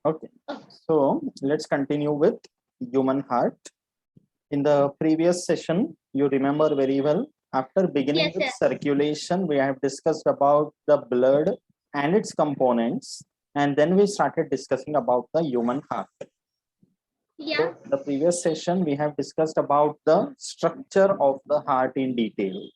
Okay, so let's continue with human heart. In the previous session, you remember very well, after beginning Yes, with yes. circulation, we have discussed about the blood and its components, and then we started discussing about the human heart. Yeah. So the previous session, we have discussed about the structure of the heart in detail.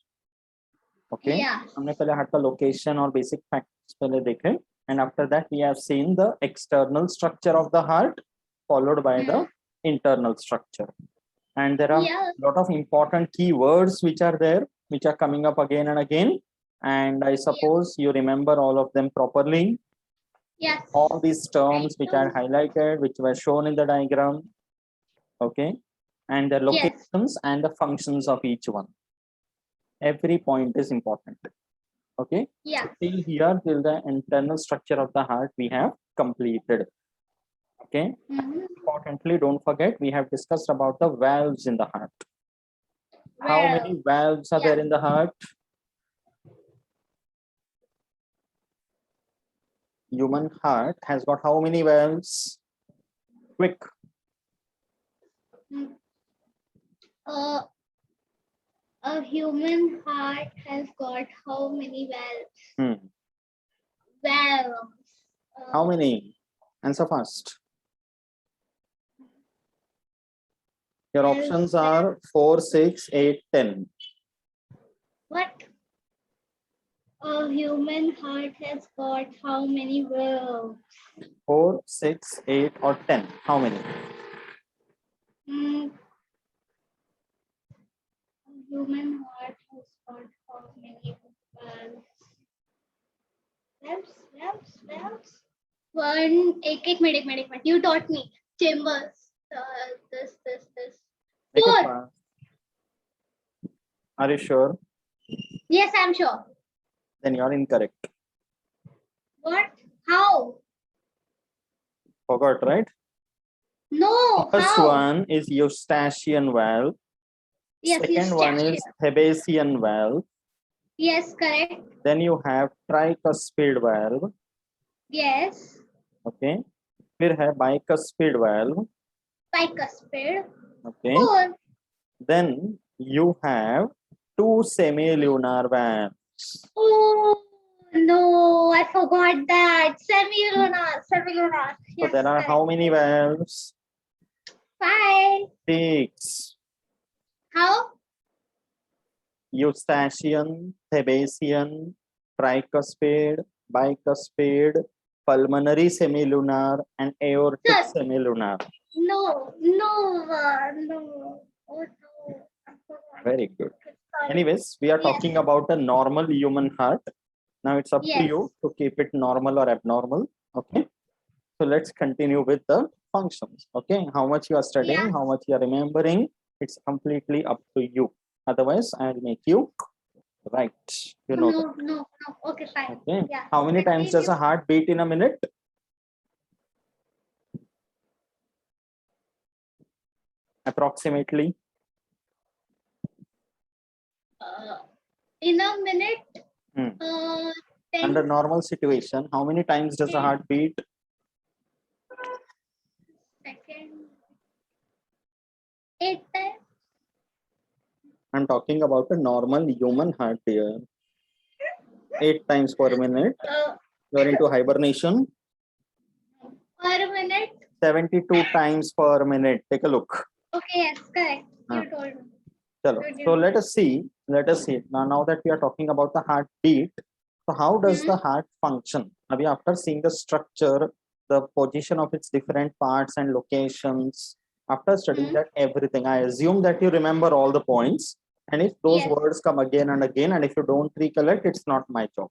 Okay, Yeah. हमने पहले heart का location और basic facts पहले देखे, and after that we have seen the external structure of the heart followed by the internal structure, and there are Yeah. a lot of important keywords which are there, which are coming up again and again, and I suppose you remember all of them properly. Yes. All these terms which are highlighted, which were shown in the diagram, okay, and the locations and the functions of each one. Every point is important. Okay. Yeah. So till here, till the internal structure of the heart, we have completed. Okay. Importantly, don't forget, we have discussed about the valves in the heart. How many valves are there in the heart? Human heart has got how many valves? Quick. A human heart has got how many valves? Valves. How many? Answer fast. Your options are 4, 6, 8, 10. What? A human heart has got how many valves? 4, 6, 8, or 10. How many? A human heart has got how many valves? Valves. One. एक minute. You taught me chambers. This. Make it 4. fast. Are you sure? Yes, I'm sure. Then you are incorrect. What? How? Forgot, right? No. First how? one is Eustachian valve. Yes, Second one is Thebesian valve. Yes, correct. Then you have tricuspid valve. Yes. Okay. फिर है bicuspid valve. Bicuspid. Okay. 4. Then you have 2 semilunar valves. Oh no, I forgot that. Semilunar. So there are how many valves? 5. 6. How? Eustachian, Thebesian, tricuspid, bicuspid, pulmonary semilunar, and aortic semilunar. No. Oh no. Very good. Anyways, we are talking about a normal human heart. Now it's up to you to keep it normal or abnormal. Okay. So let's continue with the functions. Okay. How much you are studying, how much you are remembering, it's completely up to you. Otherwise, I'll make you right. You know. No. Okay, fine. Okay. Yeah. How many times does a heart beat in a minute? Approximately. In a minute. 10. Under normal situation, how many times does a heart beat? Second. 8 times. I'm talking about a normal human heart here. 8 times per minute. You are into hibernation. Per minute. 72 times per minute. Take a look. Okay, yes, correct. You told me. So let us see. Now that we are talking about the heartbeat, so how does the heart function? Maybe after seeing the structure, the position of its different parts and locations, after studying that everything, I assume that you remember all the points. And if those words come again and again, and if you don't recollect, it's not my job.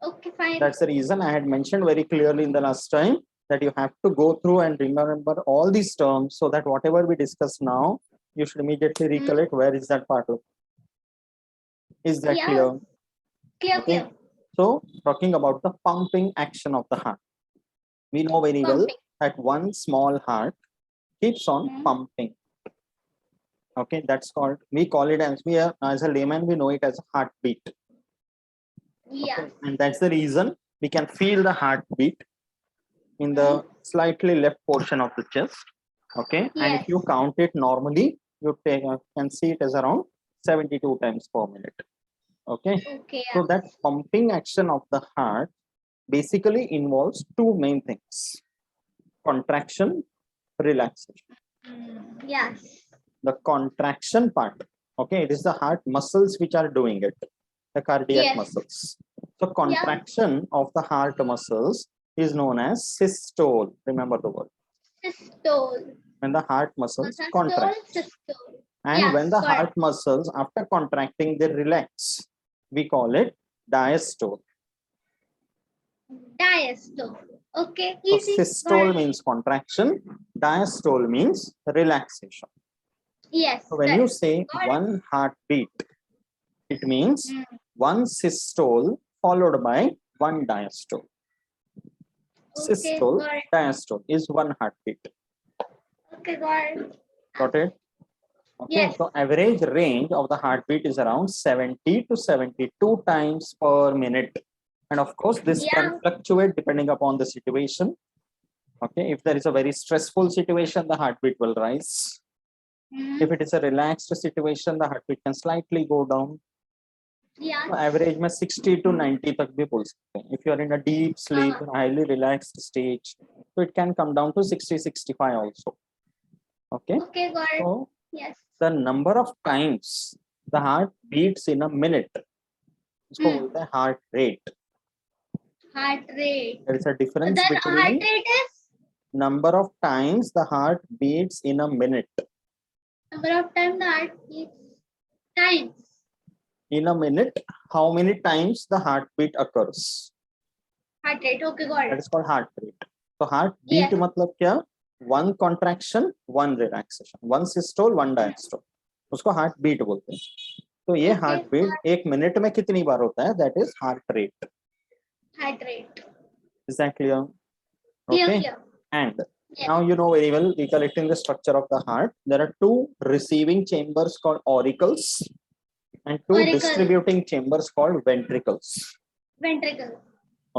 Okay, fine. That's the reason I had mentioned very clearly in the last time that you have to go through and remember all these terms so that whatever we discuss now, you should immediately recollect where is that part of. Is that clear? Clear. So talking about the pumping action of the heart. We know very well that one small heart keeps on pumping. Okay, that's called, we call it as a layman, we know it as a heartbeat. Yeah. Okay? And that's the reason we can feel the heartbeat in the slightly left portion of the chest. Okay, and if you Yes. count it normally, you can see it as around 72 times per minute. Okay, Okay. so that pumping action of the heart basically involves two main things: contraction, relaxation. Yes. The contraction part, okay, it is the heart muscles which are doing it, the cardiac Yes. muscles. So contraction of the heart muscles is known as systole. Remember the word. Systole. When the heart muscles Systole. contract, Systole. and Yes, when the correct. heart muscles after contracting they relax, we call it diastole. Diastole. Okay. So Easy. systole Got it. means contraction, diastole means relaxation. Yes. So when you correct. say Got it. one heartbeat, it means Mm. one systole followed by one diastole. Okay. Systole, Got it. diastole is one heartbeat. Okay. Got it. Got it? Okay, Yes. so average range of the heartbeat is around 70 to 72 times per minute. And of course, this can Yeah. fluctuate depending upon the situation. Okay, if there is a very stressful situation, the heartbeat will rise. Mm. If it is a relaxed situation, the heartbeat can slightly go down. Yeah. So average में 60 to 90 तक भी बोल सकते हैं. If you are in a deep sleep, highly relaxed stage, so it can come down to 60, 65 also. Okay. Okay. Got it. So Yes. the number of times the heart beats in a minute, इसको बोलते हैं heart rate. Heart rate. There is a difference Then heart between rate is number of times the heart beats in a minute. number of times the heart beats times. In a minute, how many times the heartbeat occurs? Heart rate. Okay. Got That it. is called heart rate. So heartbeat Yes. मतलब क्या? One contraction, one relaxation, one systole, one diastole. उसको heart beat बोलते हैं. तो ये Okay. heart beat एक minute में कितनी बार होता है? That is heart rate. Heart rate. Is that clear? Clear. Okay. Clear. And Yes. now you know very well, recollecting the structure of the heart, there are two receiving chambers called auricles and two Auricle. distributing chambers called ventricles. Ventricle.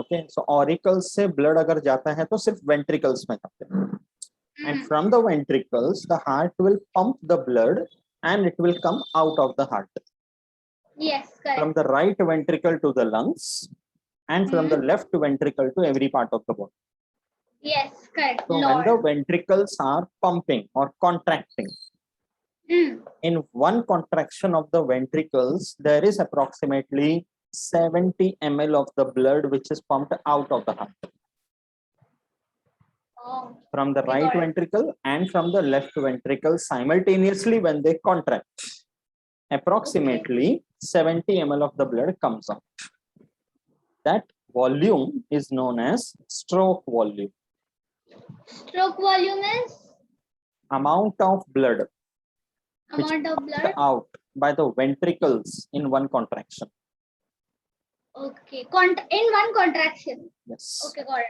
Okay, so auricles से blood अगर जाता है तो सिर्फ ventricles में जाते हैं. And from the ventricles, the heart will pump the blood and it will come out of the heart. Yes. Correct. From the right ventricle to the lungs and from the left ventricle to every part of the body. Yes. Correct. So when Lord. the ventricles are pumping or contracting, in one contraction of the ventricles, there is approximately 70 ml of the blood which is pumped out of the heart. Oh. From the Okay, right got it. ventricle and from the left ventricle simultaneously when they contract. Approximately 70 ml of the blood comes out. That volume is known as stroke volume. Stroke volume is Amount of blood which amount of blood. out by the ventricles in one contraction. Okay. In one contraction. Yes. Okay. Got it.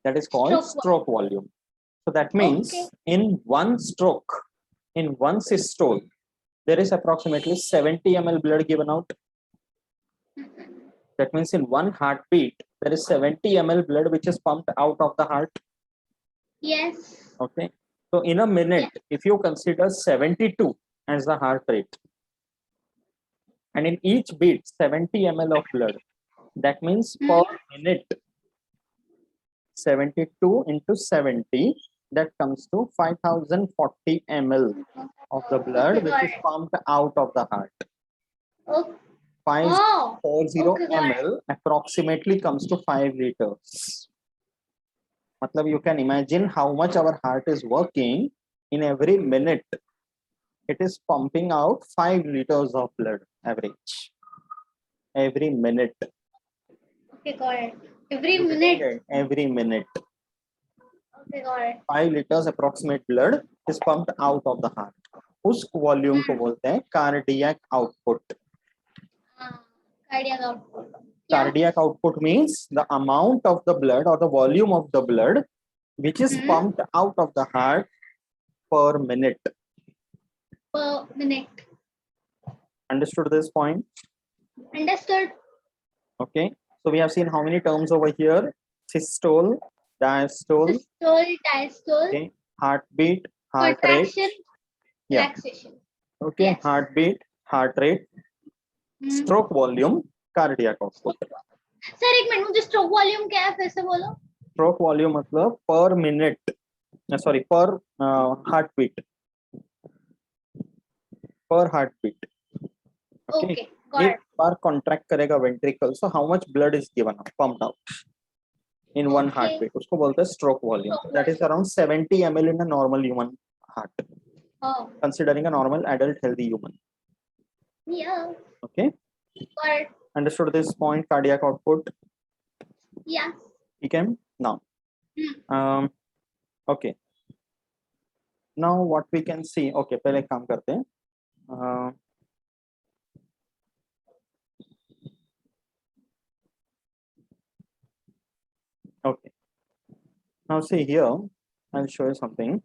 That is called Stroke stroke volume. So that means Okay. in one stroke, in one systole, there is approximately 70 ml blood given out. That means in one heartbeat, there is 70 ml blood which is pumped out of the heart. Yes. Okay. So in a minute, if you consider 72 as the heart rate, and in each beat 70 ml of blood, that means per minute 72 into 70, that comes to 5040 ml of the blood which is pumped out of the heart. Oh. 540 Okay, got it. ml approximately comes to 5 liters. Matlab, you can imagine how much our heart is working. In every minute it is pumping out 5 liters of blood average every minute. Okay. Got it. Every minute. Every minute Okay. Got it. 5 liters approximate blood is pumped out of the heart. उस volume को बोलते हैं cardiac output. Cardiac output. Yeah. Cardiac output means the amount of the blood or the volume of the blood which is pumped out of the heart per minute. Per minute. Understood this point? Understood. Okay. So we have seen how many terms over here? Systole, diastole, Systole, diastole, okay, heartbeat, heart rate, contraction, yeah, relaxation. okay, Yes. heartbeat, heart rate, stroke volume, cardiac output. Sir एक minute, मुझे stroke volume क्या है फिर से बोलो. Stroke volume मतलब per minute, sorry, per heartbeat, per heartbeat. Okay, got एक it. Bar contract करेगा ventricle, so how much blood is given out, pumped out in one Okay. heartbeat? उसको बोलते हैं stroke volume. Stroke That is around 70 ml in a normal human heart, Oh, considering a normal adult healthy human. yeah. Okay, Got it. understood this point? Cardiac output. Yeah. Okay, now okay, now what we can see, okay, पहले एक काम करते हैं. Okay, now see here, I'll show you something.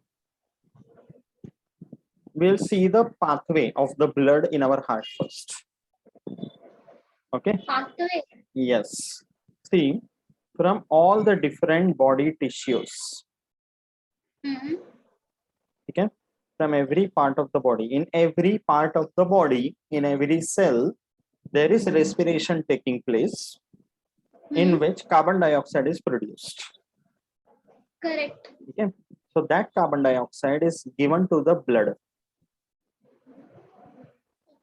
We'll see the pathway of the blood in our heart first. Okay, Pathway. yes, see, from all the different body tissues, okay, from every part of the body, in every part of the body, in every cell, there is respiration taking place in which carbon dioxide is produced. Correct. Okay, so that carbon dioxide is given to the blood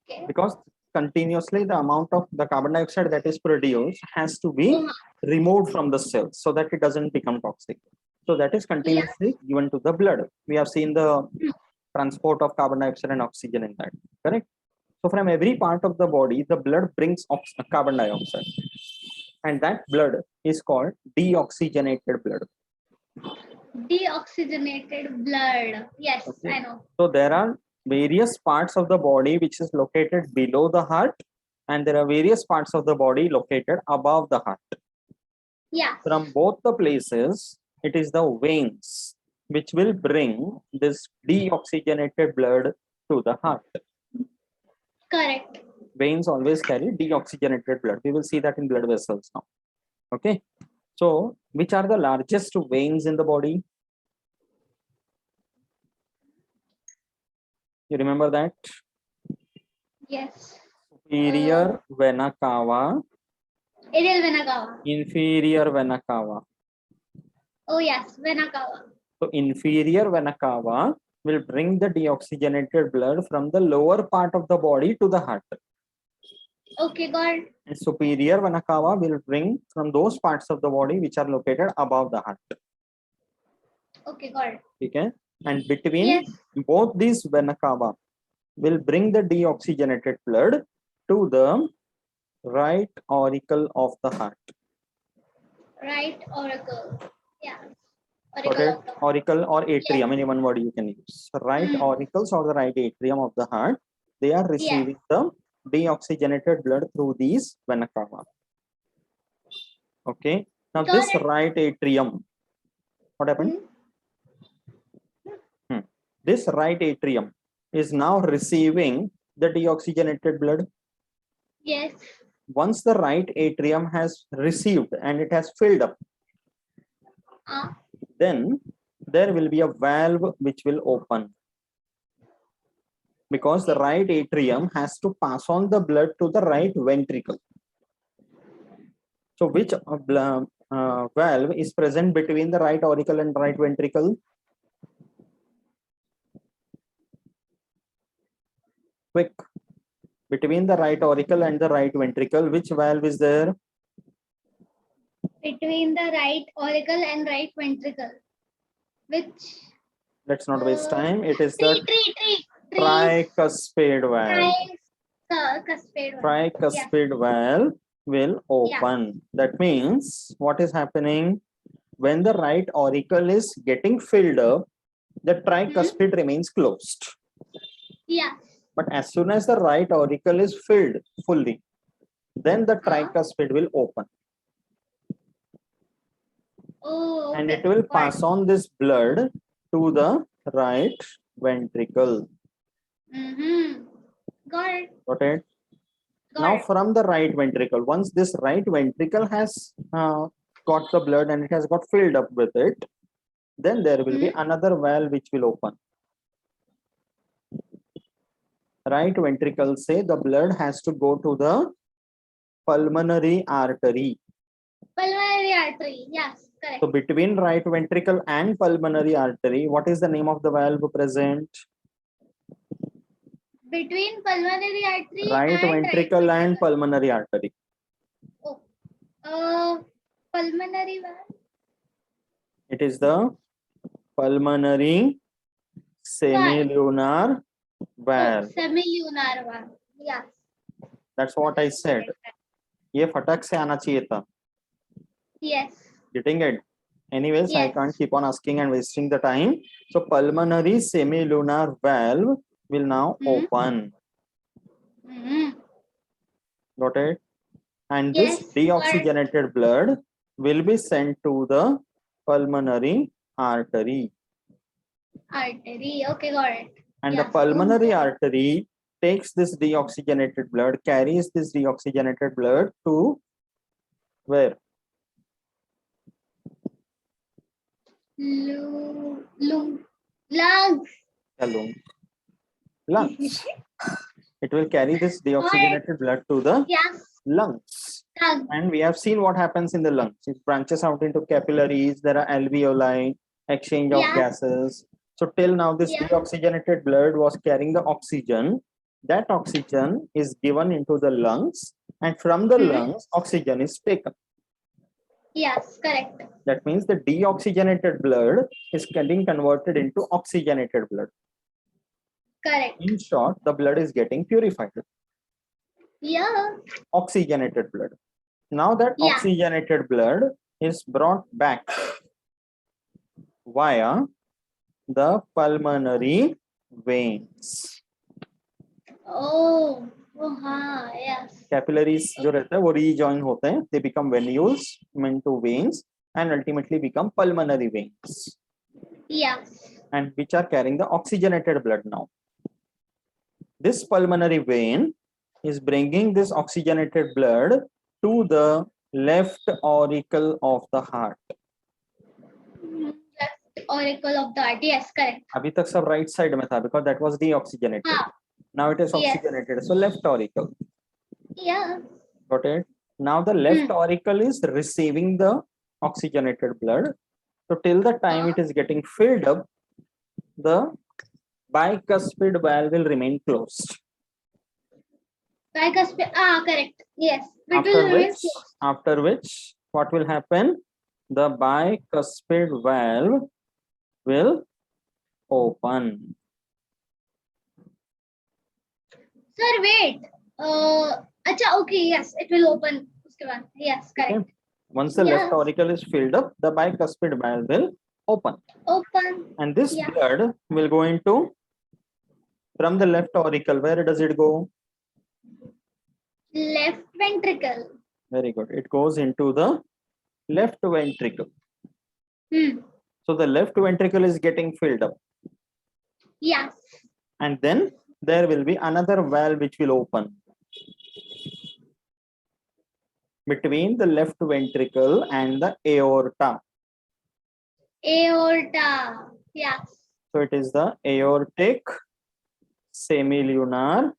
Okay. because continuously the amount of the carbon dioxide that is produced has to be removed from the cells so that it doesn't become toxic. So that is continuously given to the blood. We have seen the transport of carbon dioxide and oxygen in that, correct? So from every part of the body, the blood brings carbon dioxide, and that blood is called deoxygenated blood. Deoxygenated blood. Yes, Okay. I know. So there are various parts of the body which is located below the heart, and there are various parts of the body located above the heart. Yeah. From both the places, it is the veins which will bring this deoxygenated blood to the heart. Correct. Veins always carry deoxygenated blood. We will see that in blood vessels now. Okay. So, which are the largest veins in the body? You remember that? Yes. Superior vena cava, Ideal vena cava. inferior vena cava. Oh yes, vena cava. So, inferior vena cava will bring the deoxygenated blood from the lower part of the body to the heart. Okay, got it. And superior vena cava will bring from those parts of the body which are located above the heart. Okay, got it. Okay. And between Yes. both these vena cava will bring the deoxygenated blood to the right auricle of the heart. Right auricle. Yeah. Got Auricle it? of the heart. Auricle or atrium, any one word you can use. Right auricles or the right atrium of the heart, they are receiving the deoxygenated blood through these vena cava. Okay. Now Got this it. right atrium, what happened? This right atrium is now receiving the deoxygenated blood. Yes. Once the right atrium has received and it has filled up, then there will be a valve which will open, because the right atrium has to pass on the blood to the right ventricle. So which valve is present between the right auricle and right ventricle? Quick. Between the right auricle and the right ventricle, which valve is there? Between the right auricle and right ventricle. Which? Let's not waste time. It is Tree. the tricuspid valve. Tricuspid valve will open. That means what is happening? When the right auricle is getting filled up, the tricuspid remains closed. Yeah. But as soon as the right auricle is filled fully, then the tricuspid will open. Oh, okay. And it will pass on this blood to the right ventricle. Got it. Got it? Now it. from the right ventricle, once this right ventricle has got the blood and it has got filled up with it, then there will be another valve which will open. Right ventricle say the blood has to go to the pulmonary artery. Pulmonary artery. Yes, correct. So between right ventricle and pulmonary artery, what is the name of the valve present? Between pulmonary artery Right and ventricle and pulmonary artery. pulmonary valve. It is the pulmonary semilunar valve. Semilunar valve. Yes. That's what I said. ये फटक से आना चाहिए था. Yes. Getting it? Anyways, I Yes. can't keep on asking and wasting the time. So pulmonary semilunar valve will now open. Got it? And this Yes, deoxygenated blood will be sent to the pulmonary artery. Artery. Okay, got it. And the Yes. pulmonary artery takes this deoxygenated blood, carries this deoxygenated blood to where? Lungs. Lungs. It will carry this deoxygenated blood to the lungs. And we have seen what happens in the lungs. It branches out into capillaries. There are alveoli, exchange of gases. So till now, this deoxygenated blood was carrying the oxygen. That oxygen is given into the lungs, and from the lungs, oxygen is taken. Yes, correct. That means the deoxygenated blood is getting converted into oxygenated blood. Correct. In short, the blood is getting purified. Yeah. Oxygenated blood. Now that oxygenated blood is brought back via the pulmonary veins. Yes. Capillaries जो रहते हैं वो rejoin होते हैं, they become venules into veins and ultimately become pulmonary veins. Yes. And which are carrying the oxygenated blood now. This pulmonary vein is bringing this oxygenated blood to the left auricle of the heart. Left auricle of the heart. Yes, correct. अभी तक सब right side में था because that was deoxygenated. Now it is oxygenated. So left auricle. Yeah. Got it? Now the left auricle is receiving the oxygenated blood. So till the time it is getting filled up, the bicuspid valve will remain closed. Bicuspid. Correct. Yes. After which, what will happen? The bicuspid valve will open. Sir, wait. Okay, yes, it will open. Yes, correct. Okay. Once the left auricle is filled up, the bicuspid valve will open. And this blood will go into, from the left auricle, where does it go? Left ventricle. Very good. It goes into the left ventricle. So the left ventricle is getting filled up. Yes. And then there will be another valve which will open between the left ventricle and the aorta. Aorta. Yes. So it is the aortic semilunar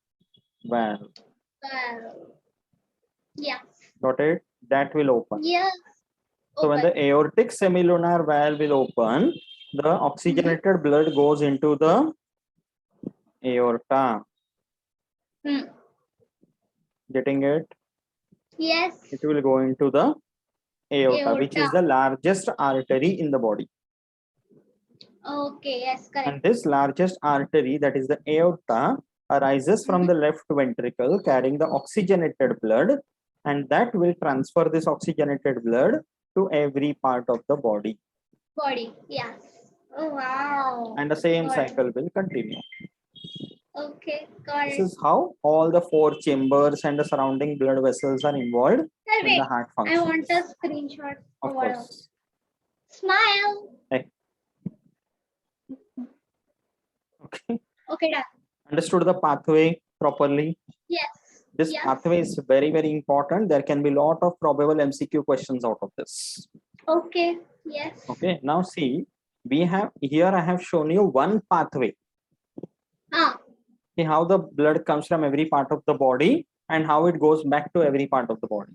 valve. Yes. Got it? That will open. Yes. So when the aortic semilunar valve will open, the oxygenated blood goes into the aorta. Getting it? Yes. It will go into the aorta, which is the largest artery in the body. Okay, yes, correct. And this largest artery, that is the aorta, arises from the left ventricle carrying the oxygenated blood, and that will transfer this oxygenated blood to every part of the body. Yes. Oh, wow. And the same cycle will continue. Okay, got it. This is how all the 4 chambers and the surrounding blood vessels are involved in the heart function. I want a screenshot. Of course. Smile. Hey. Okay. Okay, done. Understood the pathway properly? Yes. This Yes. pathway is very, very important. There can be lot of probable MCQ questions out of this. Okay. Yes. Okay, now see, we have here, I have shown you one pathway. Ah. Okay, how the blood comes from every part of the body and how it goes back to every part of the body.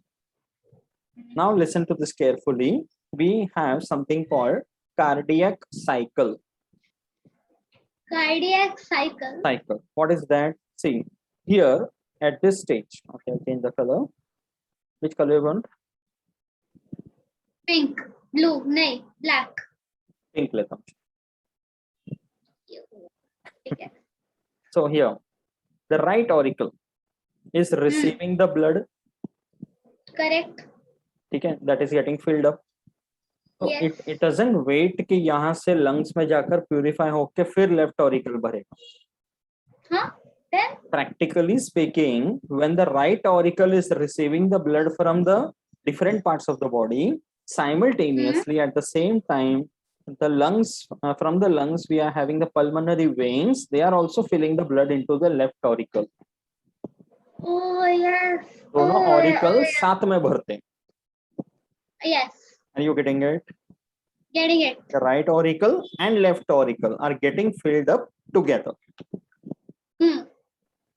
Now listen to this carefully. We have something called cardiac cycle. Cardiac cycle. Cycle. What is that? See, here at this stage, okay, I'll change the color. Which color you want? Pink. Blue. No. Black. Pink लेता हूँ. Okay. So here, the right auricle is receiving the blood. Correct. Okay, that is getting filled up. So Yes. it doesn't wait कि यहाँ से lungs में जाकर purify होके फिर left auricle भरेगा. Huh? Then? Practically speaking, when the right auricle is receiving the blood from the different parts of the body, simultaneously at the same time, the lungs, from the lungs, we are having the pulmonary veins. They are also filling the blood into the left auricle. Oh yes. दोनों Oh, auricle yes. साथ में भरते हैं. Yes. Are you getting it? Getting it. The right auricle and left auricle are getting filled up together.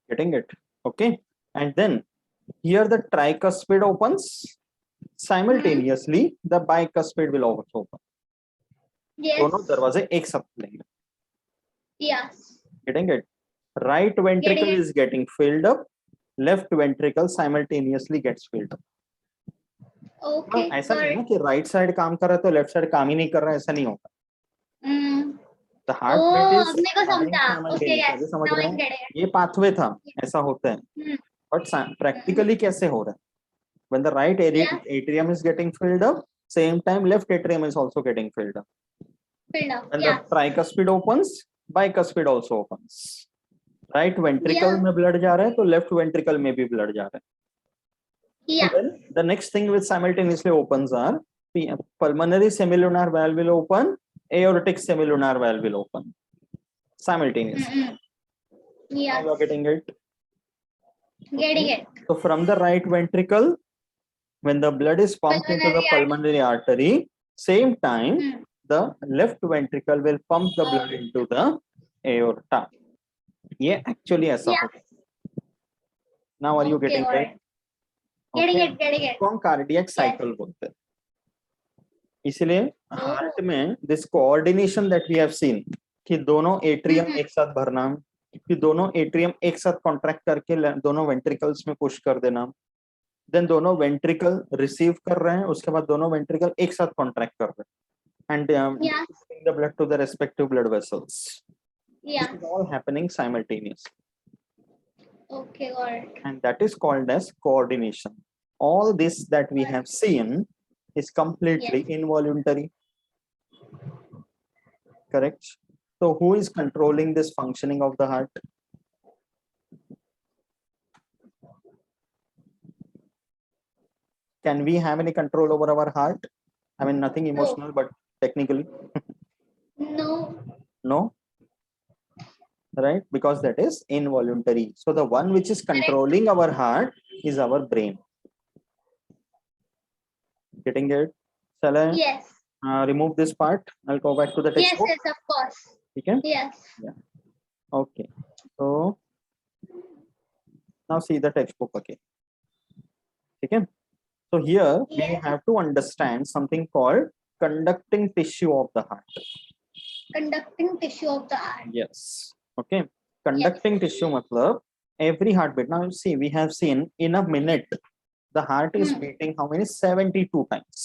Getting it? Okay. And then here the tricuspid opens. Simultaneously, the bicuspid will also open. Yes. दोनों दरवाजे एक साथ खुलेंगे. Yes. Getting it? Right ventricle Getting it. is getting filled up. Left ventricle simultaneously gets filled up. Okay. ऐसा नहीं है got ना कि right side काम कर रहा है तो left side काम ही नहीं कर रहा है, ऐसा नहीं होगा. it. The heartbeat is अपने को firing समझा. Okay. simultaneously. Yes. अभी समझ Now रहे I'm हैं? getting it. ये pathway था, ऐसा होता है. Hmm. But practically कैसे हो रहा है? When the right atrium is getting filled up, same time left atrium is also getting filled up. Filled up. When Yes. the tricuspid opens, bicuspid also opens. Right ventricle Yeah. में blood जा रहा है तो left ventricle में भी blood जा रहा है. Yeah. And then the next thing which simultaneously opens are pulmonary semilunar valve will open, aortic semilunar valve will open simultaneously. Mm-mm. Yes. You are getting it? Getting it. So from the right ventricle, when the blood is pumped into the pulmonary artery, same time Hmm. the left ventricle will pump the blood into the aorta. ये actually ऐसा Yeah. होता है. Now are you Okay, getting got it? it. Getting Okay. it. Getting it. इसको हम cardiac cycle बोलते हैं. इसलिए heart में this coordination that we have seen कि दोनों एट्रियम एक साथ भरना, कि दोनों एट्रियम एक साथ कॉन्ट्रैक्ट करके दोनों वेंट्रिकल्स में पुश कर देना, देन दोनों वेंट्रिकल रिसीव कर रहे हैं, उसके बाद दोनों वेंट्रिकल एक साथ कॉन्ट्रैक्ट कर रहे हैं and Yeah. the blood to the respective blood vessels. Yeah. This is all happening simultaneously Okay, got it. and that is called as coordination. All this that we have seen is completely involuntary. Correct? So who is controlling this functioning of the heart? Can we have any control over our heart? I mean, nothing emotional, but technically, No. no. Right? Because that is involuntary. So the one which is controlling our heart is our brain. Getting it? Shall I Yes. remove this part? I'll go back to the Yes, textbook. yes, of course. Okay? Yes. Okay. So now see the textbook again. Okay? So here we Yes. have to understand something called conducting tissue of the heart. Conducting tissue of the heart. Yes. Okay. Conducting tissue matlab every heartbeat. Now see, we have seen in a minute the heart is beating how many? 72 times.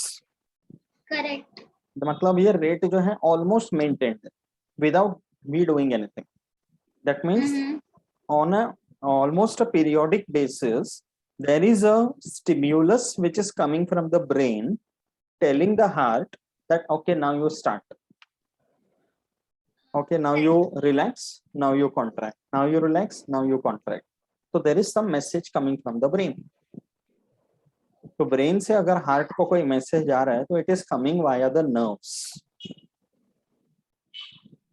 Correct. The matlab ये rate जो है almost maintained without we doing anything. That means on a almost a periodic basis, there is a stimulus which is coming from the brain telling the heart that okay, now you start. Okay, now you relax, now you contract, now you relax, now you contract. So there is some message coming from the brain. तो brain से अगर heart को कोई message आ रहा है तो it is coming via the nerves,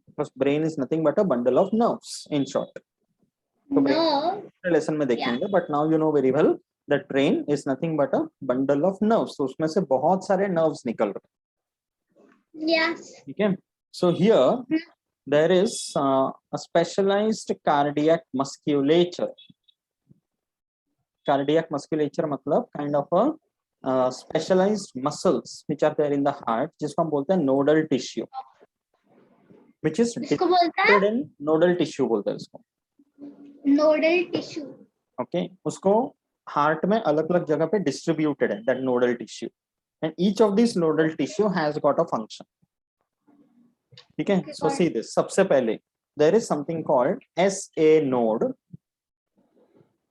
because brain is nothing but a bundle of nerves in short. तो nerve. Lesson में देखेंगे, but now you know very well the brain is nothing but a bundle of nerves. तो उसमें से बहुत सारे nerves निकल रहे हैं. Yes. ठीक है. So here there is a specialized cardiac musculature. Cardiac musculature मतलब kind of a specialized muscles which are there in the heart, जिसको हम बोलते हैं nodal tissue, which is इसको बोलता है distributed in nodal tissue बोलते हैं इसको. nodal tissue. Okay, उसको heart में अलग अलग जगह पे distributed है that nodal tissue, and each of these nodal tissue has got a function. ठीक है. So see this. सबसे पहले there is something called SA node.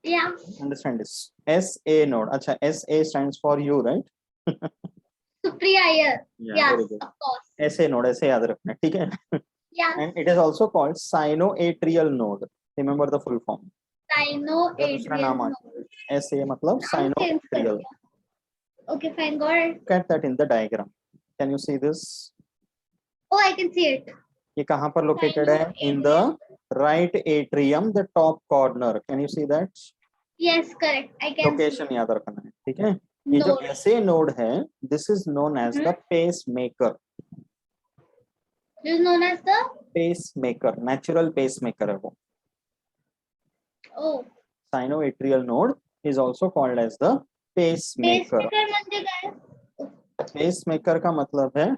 Yeah. Understand this. SA node. अच्छा, SA stands for you, right? Supriya Iyer. Yeah, Yes, very good. of course. SA node ऐसे याद रखना है. ठीक है. Yeah. And it is also called sinoatrial node. Remember the full form. दूसरा नाम Sinoatrial. आता है. SA मतलब sinoatrial. Okay, fine, got it. Look at that in the diagram. Can you see this? Oh, I can see it. ये कहाँ पर located है? In the right atrium, the top corner. Can you see that? Yes, correct. I can Location see. याद रखना है. ठीक है. ये जो Node. SA node है, this is known as the pacemaker. This is known as the Pacemaker, natural pacemaker है वो. oh. Sinoatrial node is also called as the pacemaker. Pacemaker म्हणजे काय? Pacemaker का मतलब है,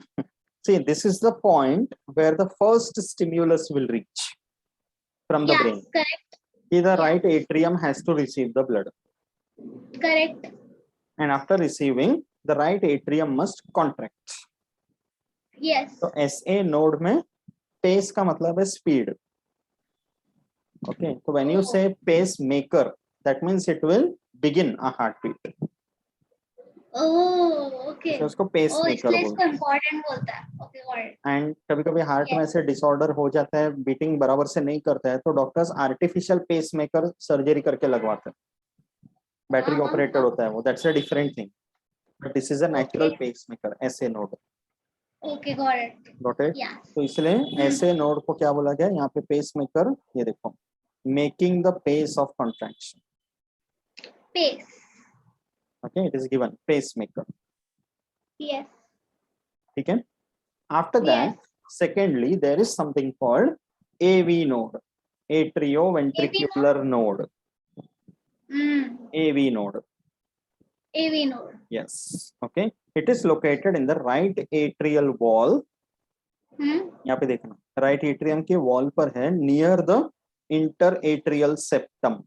see, this is the point where the first stimulus will reach from the Yes, brain. correct. The right atrium has to receive the blood. Correct. And after receiving, the right atrium must contract. Yes. So SA node में pace का मतलब है speed. Okay, so when you say pacemaker, that means it will begin a heartbeat. Oh, okay. So उसको Oh, pacemaker इसलिए इसको बोलते हैं. important बोलता है. Okay, got it. एंड कभी कभी हार्ट में ऐसे डिसऑर्डर हो जाता है, बीटिंग बराबर से नहीं करता है, तो डॉक्टर्स आर्टिफिशियल पेसमेकर सर्जरी करके लगवाते हैं. बैटरी ऑपरेटेड होता है वो, that's a different thing, but this is a natural pacemaker. ऐसे node. Okay, got it. Got it. Yes. तो इसलिए ऐसे नोड को क्या बोला गया यहाँ पे? पेसमेकर. ये देखो, making the pace of contraction. Pace. Okay, it is given pacemaker. Yes. ठीक है. After that, secondly, there is something called AV node, atrioventricular node. AV node. AV node. Yes. Okay. It is located in the right atrial wall. यहाँ पे देखना, right atrium के wall पर है, near the interatrial septum.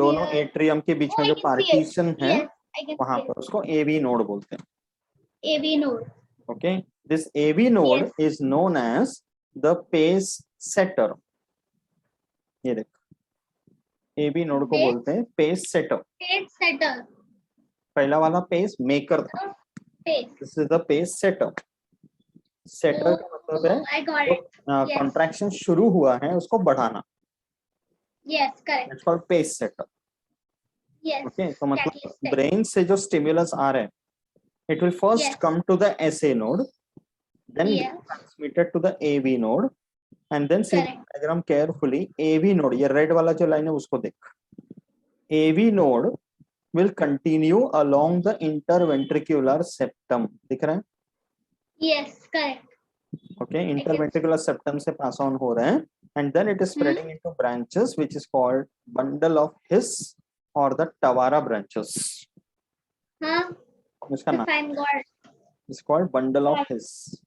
दोनों atrium के बीच में जो partition है, वहां पर उसको AV node बोलते हैं. AV node. Okay, this AV node is known as the pace setter. ये देख, AV node को बोलते हैं pace setter. Pace setter. पहला वाला pace maker था. Pace. This is the pace setter. Setter का मतलब है I got it. contraction शुरू हुआ है उसको बढ़ाना. Yes, correct. It's called pace setter. Yes. Okay, तो मतलब brain से जो stimulus आ रहे हैं, it will first come to the SA node, then be transmitted to the AV node, and then see the diagram carefully. AV node, ये red वाला जो line है उसको देख. AV node will continue along the interventricular septum. दिख रहा है? Yes, correct. Okay, interventricular septum से pass on हो रहे हैं, and then it is spreading into branches, which is called bundle of His or the Tavara branches. हाँ. इसका नाम Fine, got it. is called bundle of His.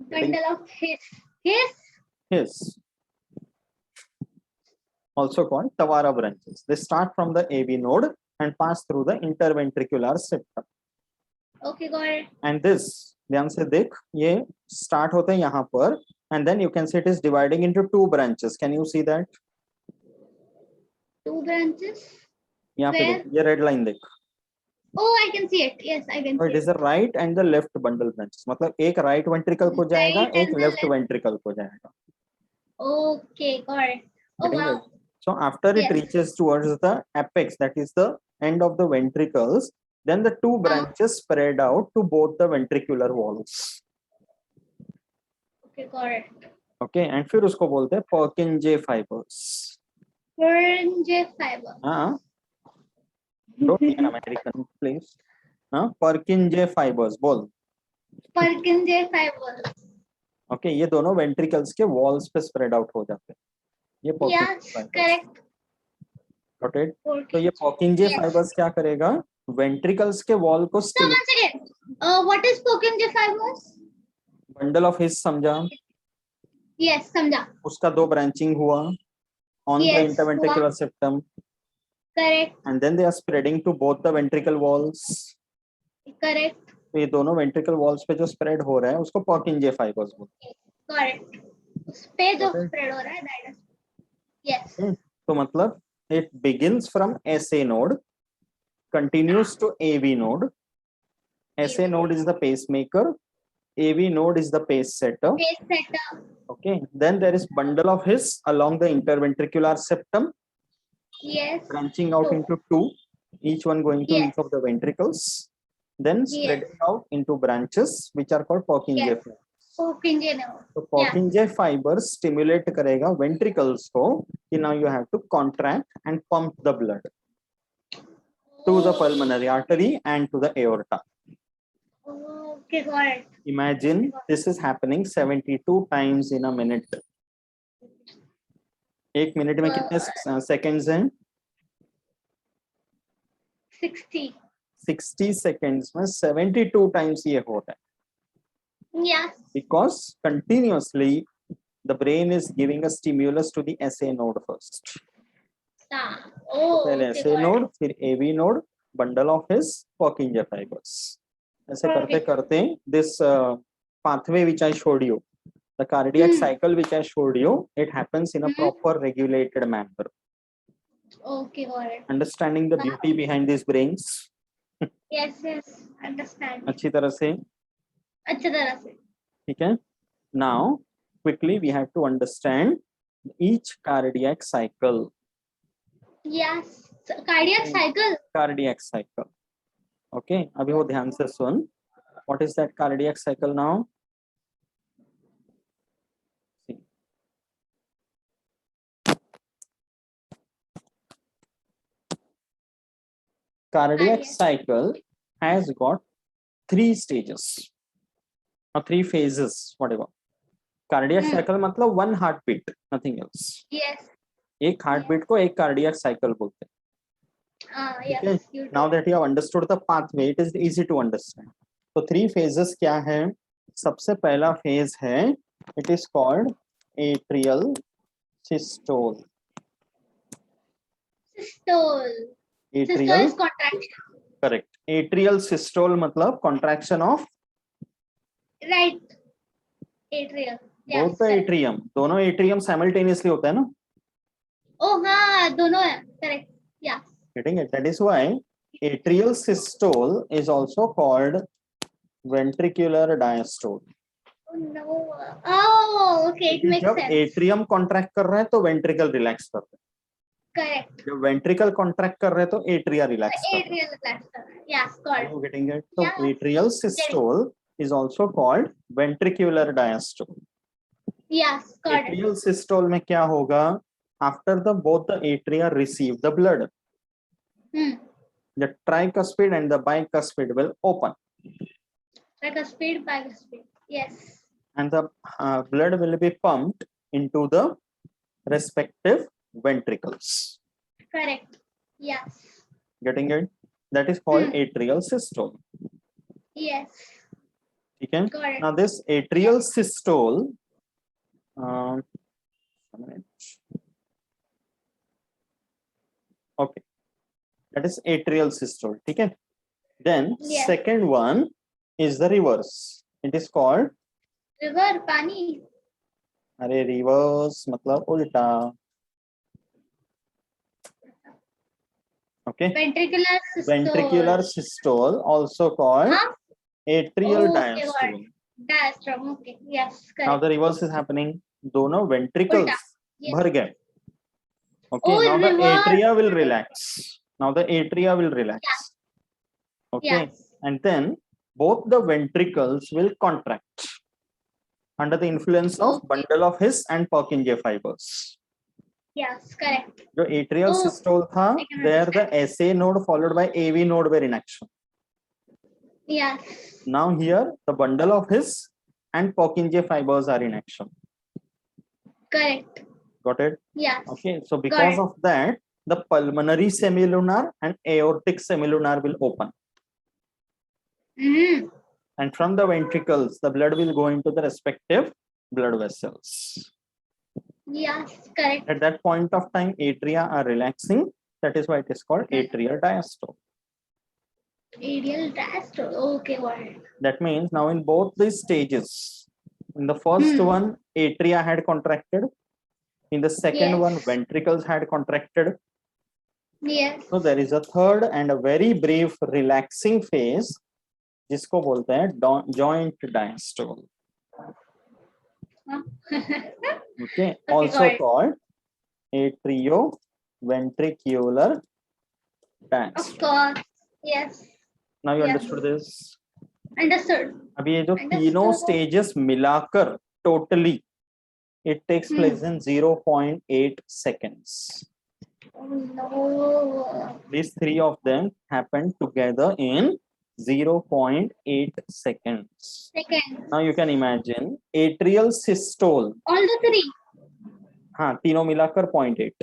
Bundle of His. His. Also called Tavara branches. They start from the AV node and pass through the interventricular septum. Okay, got it. And this, ध्यान से देख, ये start होते हैं यहाँ पर, and then you can see it is dividing into two branches. Can you see that? Two branches. यहाँ पे देख, ये red line देख. Oh, I can see it. Yes, I can So see it is the right and the left bundle branches. मतलब एक right ventricle को जाएगा, Right एक and the left left. ventricle को जाएगा. Okay, got it. Oh, Getting wow. it? So after it reaches towards the apex, that is the end of the ventricles, then the two branches spread out to both the ventricular walls. Okay, got it. Okay and फिर उसको बोलते हैं पर्किंजे fibres. Purkinje fiber. हाँ, don't be an American please. हाँ, पर्किंजे fibres बोल. Purkinje fiber. Okay ये दोनों ventricles के वॉल्स पे स्प्रेड आउट हो जाते हैं. ये Yes, पर्किंजे fibres. correct. Got it. तो ये Purkinje. पर्किंजे Yes. फाइबर्स क्या करेगा, वेंट्रिकल्स के वॉल को So stimulate. once again, what is Purkinje fibers? Bundle of his समझा, Yes, समझा. उसका दो ब्रांचिंग हुआ on the Yes, interventricular septum correct, and then they are spreading to both the ventricle walls. correct, तो ये दोनों ventricle walls पे जो spread हो रहा है उसको पर्किंजे फाइबर्स बोलते correct. उस पे जो Okay. spread हो रहा है, that is. Yes. हैं. तो मतलब it begins from SA node, continues to AV node. SA node is the pacemaker, AV node is the pace setter. Pace setter. Okay, then there is bundle of His along the interventricular septum, Yes. branching out Two. into two, each one going to Yes. each of the ventricles, then spreading Yes. out into branches which are called Purkinje Yes. fibers. Purkinje nerve. तो Purkinje fibers stimulate करेगा ventricles को कि now you have to contract and pump the blood to the pulmonary artery and to the aorta. Okay, got it. Imagine this is happening 72 times in a minute. एक minute में कितने seconds हैं? 60. 60 seconds में 72 times ये हो रहा है. Yes. Because continuously the brain is giving a stimulus to the SA node first. Oh, पहले okay, SA got node, it. फिर AV node, bundle of his Purkinje fibers. ऐसे करते Perfect. करते this pathway which I showed you, the cardiac cycle which I showed you, it happens in a proper regulated manner. Okay, got it. Understanding the beauty behind these brains Yes, yes, understand. अच्छी तरह से. अच्छी तरह से. ठीक है. Now quickly we have to understand each cardiac cycle. Yes. Cardiac cycle. Cardiac cycle. Okay, अभी वो ध्यान से सुन. What is that cardiac cycle now? See. Cardiac cycle has got three stages or three phases, whatever. Cardiac cycle मतलब one heartbeat, nothing else. Yes. एक heartbeat को एक cardiac cycle बोलते हैं. Yes. Okay. You do. Now that you have understood the pathway, it is easy to understand. तो three phases क्या है? सबसे पहला phase है, it is called atrial systole. Systole. Systole Atrial, is contraction. correct. Atrial systole मतलब contraction of Right. Atrial. Yes. both the atrium. दोनों atrium simultaneously होता है ना? Oh, हाँ, दोनों है. Correct. Yes. Getting it? That is why atrial systole is also called ventricular diastole. Oh no. Oh, okay. It makes जब sense. atrium contract कर रहा है तो ventricle relax कर रहा है. Correct. जब ventricle contract कर रहे हैं तो atria relax कर रहा है. Atrial relax. Yes, got Are it. you getting it? So Yeah. atrial systole is also called ventricular diastole. Yes, got it. Atrial systole में क्या होगा? After the both the atria receive the blood, the tricuspid and the bicuspid will open, Like a speed, by the speed. Yes. and the blood will be pumped into the respective ventricles. Correct. Yes. Getting it? That is called atrial systole. Yes. Okay. Got it. Now this atrial systole, one minute. Okay, that is atrial systole. Okay. Then Yeah. second one is the reverse. It is called River, pani. अरे reverse मतलब उल्टा. Okay. Ventricular systole. Ventricular systole, also called Huh? atrial Oh, okay, got diastole. it. Diastole. Okay. Yes. Now Correct. the reverse is happening. दोनों ventricles उल्टा. Yes. भर गए. Okay. Oh, Now the reverse. atria will relax. Now the atria will relax. Okay. Yes. And then both the ventricles will contract. under the influence of Okay. bundle of His and Purkinje fibers. Yes, correct. जो atrial Oh, systole था, I can there the understand. SA node followed by AV node were in action. Yes, Now here the bundle of His and Purkinje fibers are in action. correct. Got it? Yes. Okay, so because it. of that, the pulmonary semilunar and aortic semilunar will open. Mm. And from the ventricles, the blood will go into the respective blood vessels. Yes, correct. At that point of time, atria are relaxing. That is why it is called atrial diastole. Aerial diastole. Okay, got it. That means now in both these stages, in the first one, atria had contracted. In the second one, Yes. ventricles had contracted. Yes. So there is a third and a very brief relaxing phase, जिसको बोलते हैं joint diastole. Okay, also got it. called atrioventricular Of diastole. course. Yes. Now you Yeah. understood this. Understood. अभी ये जो Understood. तीनों stages मिलाकर totally it takes place in 0.8 seconds. Oh, no. These three of them happen together in 0.8 seconds. Second. Now you can imagine atrial systole. All the three. हाँ तीनों मिलाकर 0.8.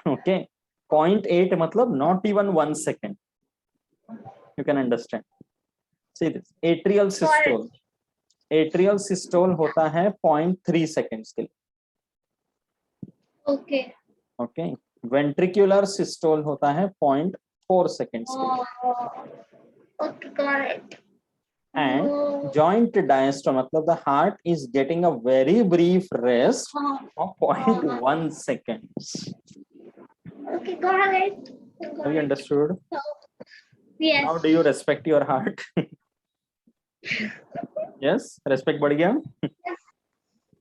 Okay, 0.8 मतलब not even 1 second. You can understand. See this atrial systole. Atrial systole होता है 0.3 seconds के लिए. Okay. Okay, ventricular systole होता है 0.4 seconds के लिए. Okay, got it. And joint diastole मतलब the heart is getting a very brief rest of 0.1 seconds. Okay, got it. Have you understood? Yes. Now do you respect your heart? Yes, respect बढ़ गया.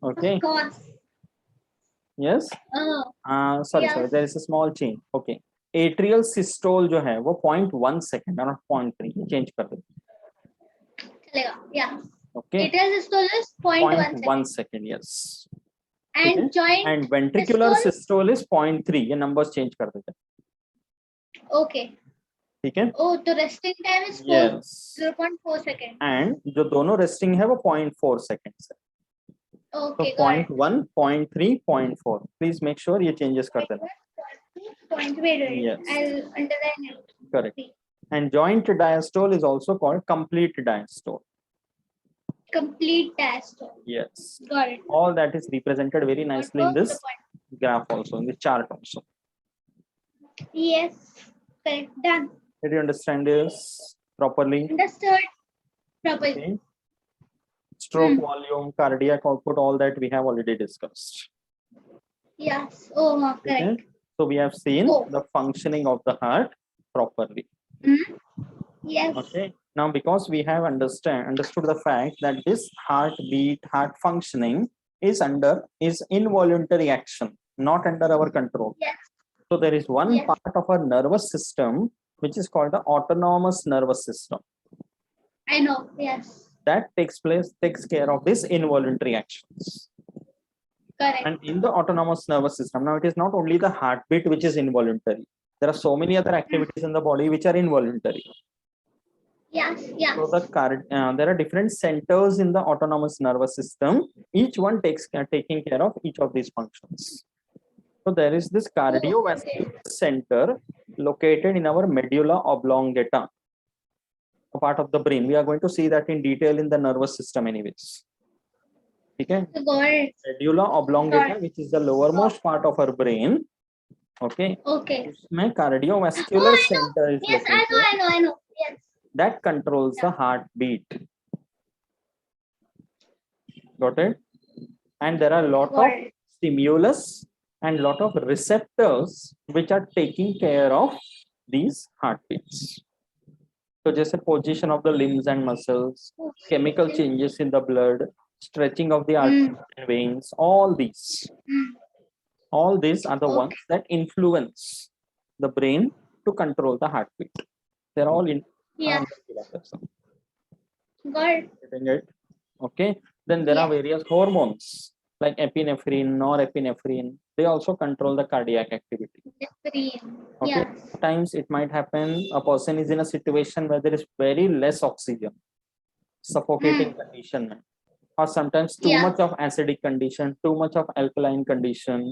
Okay. Of course. Yes. Sorry, Yes. sorry. There is a small change. Okay. Atrial systole जो है वो 0.1 second और 0.3 change कर दो. चलेगा. Yeah. Okay. Atrial systole is 0.1 second. Yes. and Okay. joint And ventricular systole? systole is 0.3. ये numbers change कर देते. Okay. ठीक है. Oh, the resting time is Yes. 0.4 seconds. And जो दोनों resting है वो 0.4 seconds है. Okay, So got it. 0.1, 0.3, 0.4. Please make sure ये changes कर देना. Wait. Yes. I'll underline it. Correct. And joint diastole is also called complete diastole. Complete diastole. Yes. Got it. All that is represented very nicely in this graph also, in the chart also. Yes. Correct. Done. Did you understand this properly? Understood. Properly. Okay. Stroke volume, cardiac output, all that we have already discussed. Yes. Oh, correct. Okay. So we have seen the functioning of the heart properly. Yes. Okay. Now, because we have understood the fact that this heartbeat, heart functioning is involuntary action, not under our control. Yes. So there is one Yes. part of our nervous system which is called the autonomous nervous system. I know. Yes. That takes care of these involuntary actions. Correct. And in the autonomous nervous system, now it is not only the heartbeat which is involuntary. There are so many other activities in the body which are involuntary. Yes. Yes. So there are different centers in the autonomous nervous system. Each one taking care of each of these functions. So there is this cardiovascular center located in our medulla oblongata, a part of the brain. We are going to see that in detail in the nervous system anyways. Okay. Medulla oblongata, which is the lowermost part of our brain. Okay. Okay. उसमें cardiovascular center is Yes, located. I know. Yes. That controls the heartbeat. Got it? And there are a lot of stimulus and lot of receptors which are taking care of these heartbeats. So just a position of the limbs and muscles, chemical changes in the blood, stretching of the arteries and veins, all these are the ones that influence the brain to control the heartbeat. They're all in. Yeah. Got it. Okay. Then there are Yes. various hormones like epinephrine, norepinephrine. They also control the cardiac activity. Nephrine. Okay. Yes. Sometimes it might happen a person is in a situation where there is very less oxygen, suffocating condition, or sometimes too Yeah. much of acidic condition, too much of alkaline condition.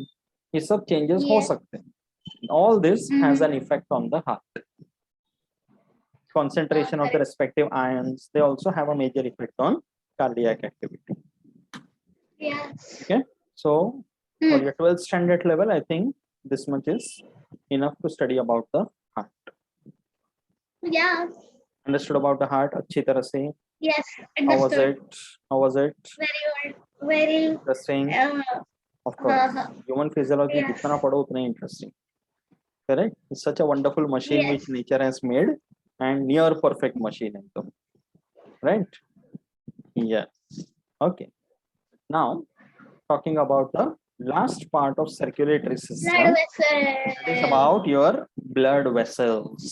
ये सब changes हो Yes. सकते हैं. All this has an effect on the heart. Concentration of the Correct. respective ions, they also have a major effect on cardiac activity. Yes. Okay. So for your 12th standard level, I think this much is enough to study about the heart. Yes. Understood about the heart अच्छी तरह से? Yes. How was Understood. it? How was it? Very good. Very. Interesting. Of course. Uh-huh. Human physiology Yes. जितना पढ़ो उतना interesting. Correct? It's such a wonderful machine Yes. which nature has made and near perfect machine एकदम. Right? Yes. Okay. Now talking about the last part of circulatory system. Blood That is vessel. about your blood vessels.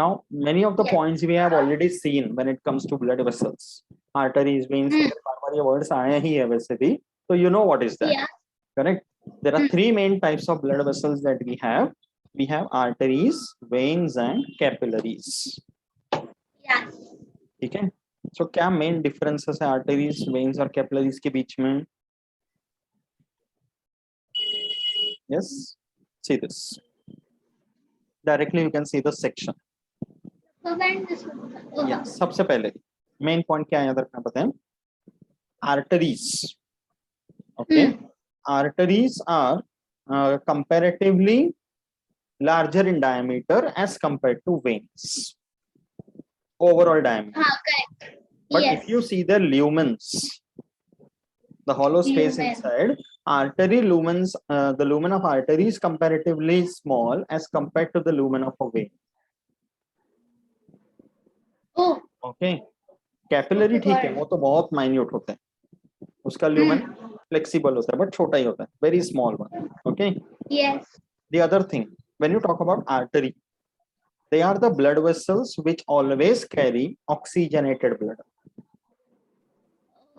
Now, many of the Yes. points we have already seen when it comes to blood vessels. Arteries, veins, ये words आए ही है वैसे भी. So you know what is that, Yeah. correct? There are three main types of blood vessels that we have. We have arteries, veins, and capillaries. Yes. ठीक है? So क्या main differences है arteries, veins और capillaries के बीच में? Yes. See this. Directly you can see the section. So when this one. Yeah, सबसे पहले main point क्या है याद रखना पता है? Arteries. Okay. Arteries are comparatively larger in diameter as compared to veins. Overall diameter. Correct. But Yes. if you see the lumens, the hollow space Lumen. inside, artery lumens, the lumen of artery is comparatively small as compared to the lumen of a vein. Oh. Okay. Capillary Okay, ठीक got है, it. वो तो बहुत minute होता है. उसका lumen flexible होता है, but छोटा ही होता है, very small one. Okay. Yes. The other thing, when you talk about artery, they are the blood vessels which always carry oxygenated blood.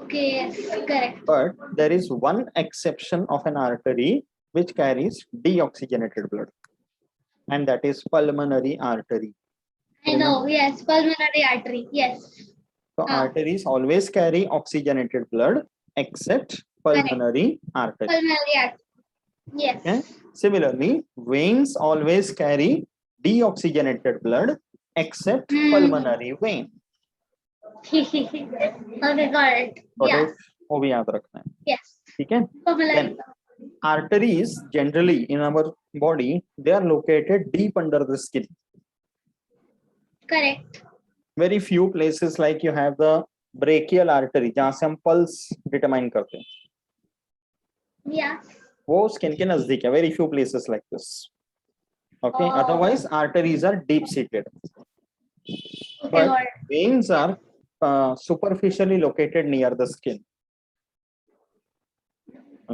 Okay. Yes. Correct. But there is one exception of an artery which carries deoxygenated blood, and that is pulmonary artery. I know. Yes. Pulmonary artery. Yes. So arteries always carry oxygenated blood except pulmonary artery. Pulmonary artery. Yes. Okay. Similarly, veins always carry deoxygenated blood except pulmonary vein. Okay. Got it. Got Yes. it? वो भी याद रखना है. Yes. ठीक है? Pulmonary. Then arteries generally in our body, they are located deep under the skin. Correct. Very few places like you have the brachial artery जहाँ से हम pulse determine करते हैं. Yes. वो skin के नजदीक है. Very few places like this. Okay. Oh. Otherwise, arteries are deep seated. Okay. But Got it. veins are superficially located near the skin.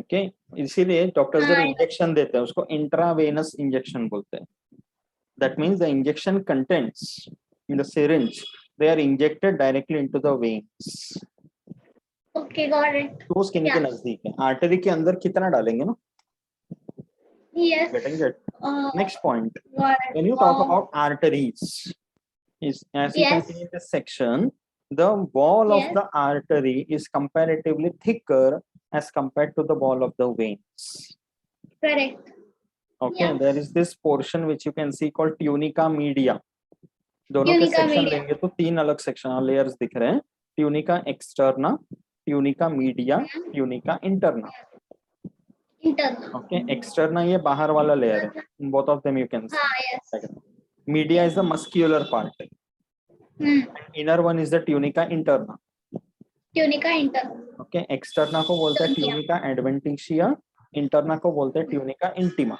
Okay. इसीलिए डॉक्टर जब इंजेक्शन देते हैं उसको इंट्रावेनस इंजेक्शन बोलते हैं. That means the injection contents in the syringe, they are injected directly into the veins. Okay. Got it. तो skin के नजदीक है. आर्टरी के अंदर कितना डालेंगे ना? Yes. Getting it. Next point. Got it. When you talk about arteries, is as you can see in this section, the wall of the artery is comparatively thicker as compared to the wall of the veins. Correct. Okay, Yes. there is this portion which you can see called tunica media. दोनों के Tunica section media. लेंगे तो तीन अलग section layers दिख रहे हैं. Tunica externa, tunica media, tunica interna. Internal. Okay, externa ये बाहर वाला लेयर है. Both of them you can see. Yes. Media is the muscular part. Inner one is the tunica interna. Tunica internal. Okay, externa को बोलते हैं tunica adventitia, interna को बोलते हैं tunica intima.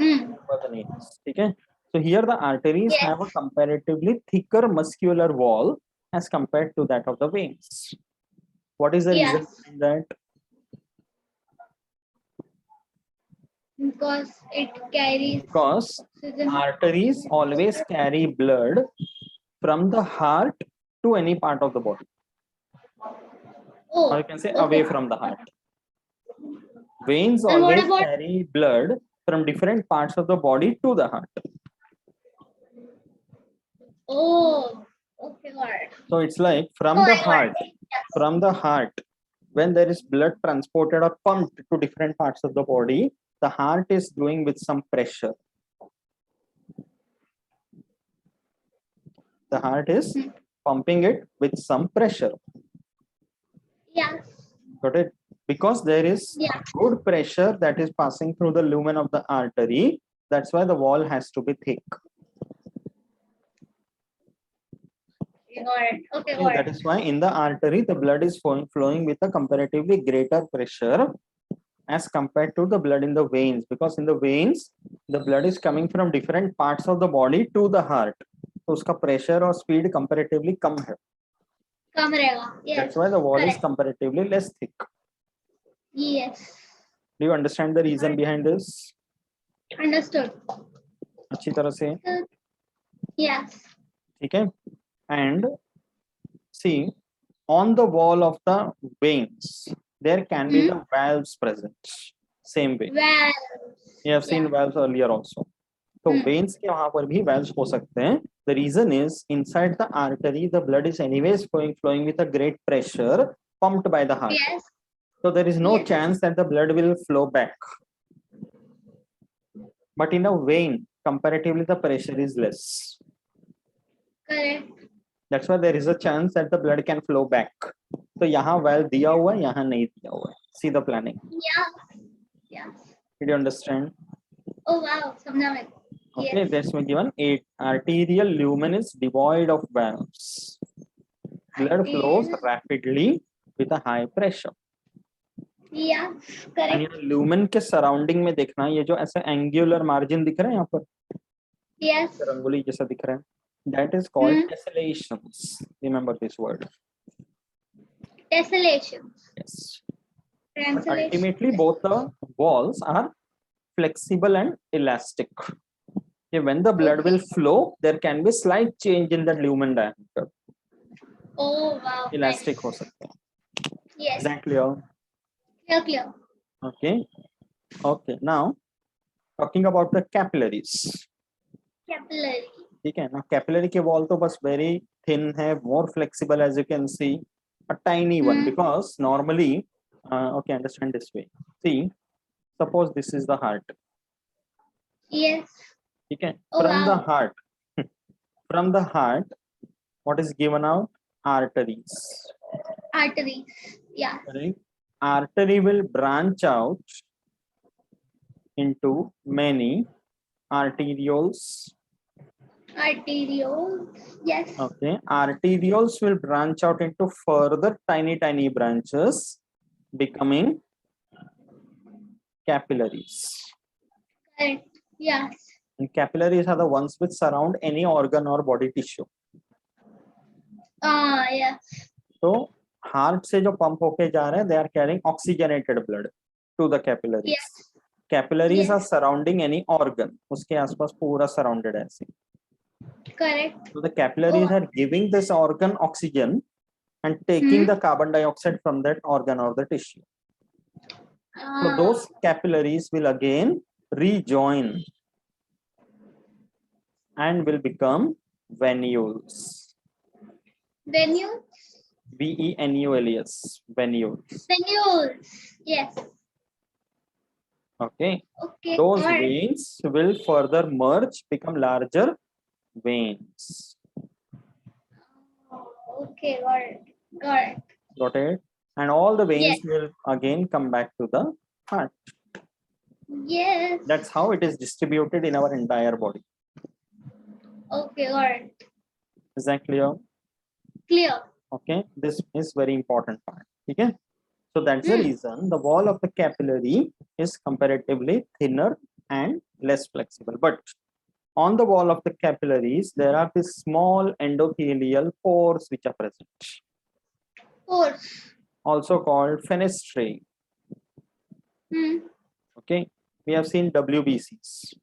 ठीक है? So here the arteries have a comparatively thicker muscular wall as compared to that of the veins. What is the reason behind that? Because it carries. Because arteries always carry blood from the heart to any part of the body. Oh, or you can say okay. away from the heart. Veins And what always about- carry blood from different parts of the body to the heart. Oh, okay, got it. So it's like from Oh, the I got heart, it. Yes. from the heart, when there is blood transported or pumped to different parts of the body, the heart is doing with some pressure. The heart is pumping it with some pressure. Yes. Got it? Because there is Yeah. good pressure that is passing through the lumen of the artery. That's why the wall has to be thick. Okay, got it. Okay, Okay, got that it. is why in the artery, the blood is flowing with a comparatively greater pressure as compared to the blood in the veins. Because in the veins, the blood is coming from different parts of the body to the heart. So uska pressure or speed comparatively कम है. Come रहेगा. Yes. That's why the wall is Correct. comparatively less thick. Yes. Do you understand the reason behind this? Understood. अच्छी तरह से, Yes. ठीक है? And see, on the wall of the veins, there can be the valves present. Same way. Well. You have seen valves earlier also. So veins के वहां पर भी valves हो सकते हैं. The reason is inside the artery, the blood is anyways flowing with a great pressure pumped by the heart. Yes. So there is no Yes. chance that the blood will flow back. But in a vein, comparatively, the pressure is less. Correct. That's why there is a chance that the blood can flow back. So यहाँ valve दिया हुआ है, यहाँ नहीं दिया हुआ है. See the planning. Yeah. Yes. Did you understand? Oh wow. समझा मैं. Okay, Yes. that's been given. 8. Arterial lumen is devoid of valves. Blood flows rapidly with a high pressure. Yeah. And Correct. ये lumen के surrounding में देखना, ये जो ऐसा angular margin दिख रहा है यहाँ पर, Yes. रंगोली जैसा दिख रहा है, that is called tessellations. Remember this word. Tessellation. Yes. But Translation. ultimately, both the walls are flexible and elastic. Okay, when the blood will flow, there can be slight change in the lumen diameter. Oh wow. Elastic Nice. हो सकता है. Yes. Is that clear? Clear. Clear. Okay. Okay. Now, talking about the capillaries. Capillary. ठीक है ना, capillary के wall तो बस very thin है, more flexible as you can see, a tiny one, because normally okay, understand this way. See, suppose this is the heart. Yes. ठीक है, Oh, from the wow. heart, from the heart, what is given out? Arteries. Arteries. Yeah. Right? Artery will branch out into many arterioles. Arterioles. Yes. Okay, arterioles will branch out into further tiny branches, becoming capillaries. Correct. Yes. And capillaries are the ones which surround any organ or body tissue. Yes. So heart से जो pump होके जा रहे हैं, they are carrying oxygenated blood to the capillaries. Yes. Capillaries Yes. are surrounding any organ. उसके आसपास पूरा surrounded है ऐसे. Correct. So the capillaries Oh. are giving this organ oxygen and taking the carbon dioxide from that organ or the tissue. So those capillaries will again rejoin and will become venules. Venules. Venules. Venules. Venules. Yes. Okay. Okay. Those got it. veins will further merge, become larger veins. Okay. Got it. Got it. Got it? And all the veins Yes. will again come back to the heart. Yes. That's how it is distributed in our entire body. Okay. Got it. Is that clear? Clear. Okay, this is very important part. Okay, so that's the reason the wall of the capillary is comparatively thinner and less flexible. But on the wall of the capillaries, there are these small endothelial pores which are present, Pores. also called fenestrae. Okay, we have seen WBCs.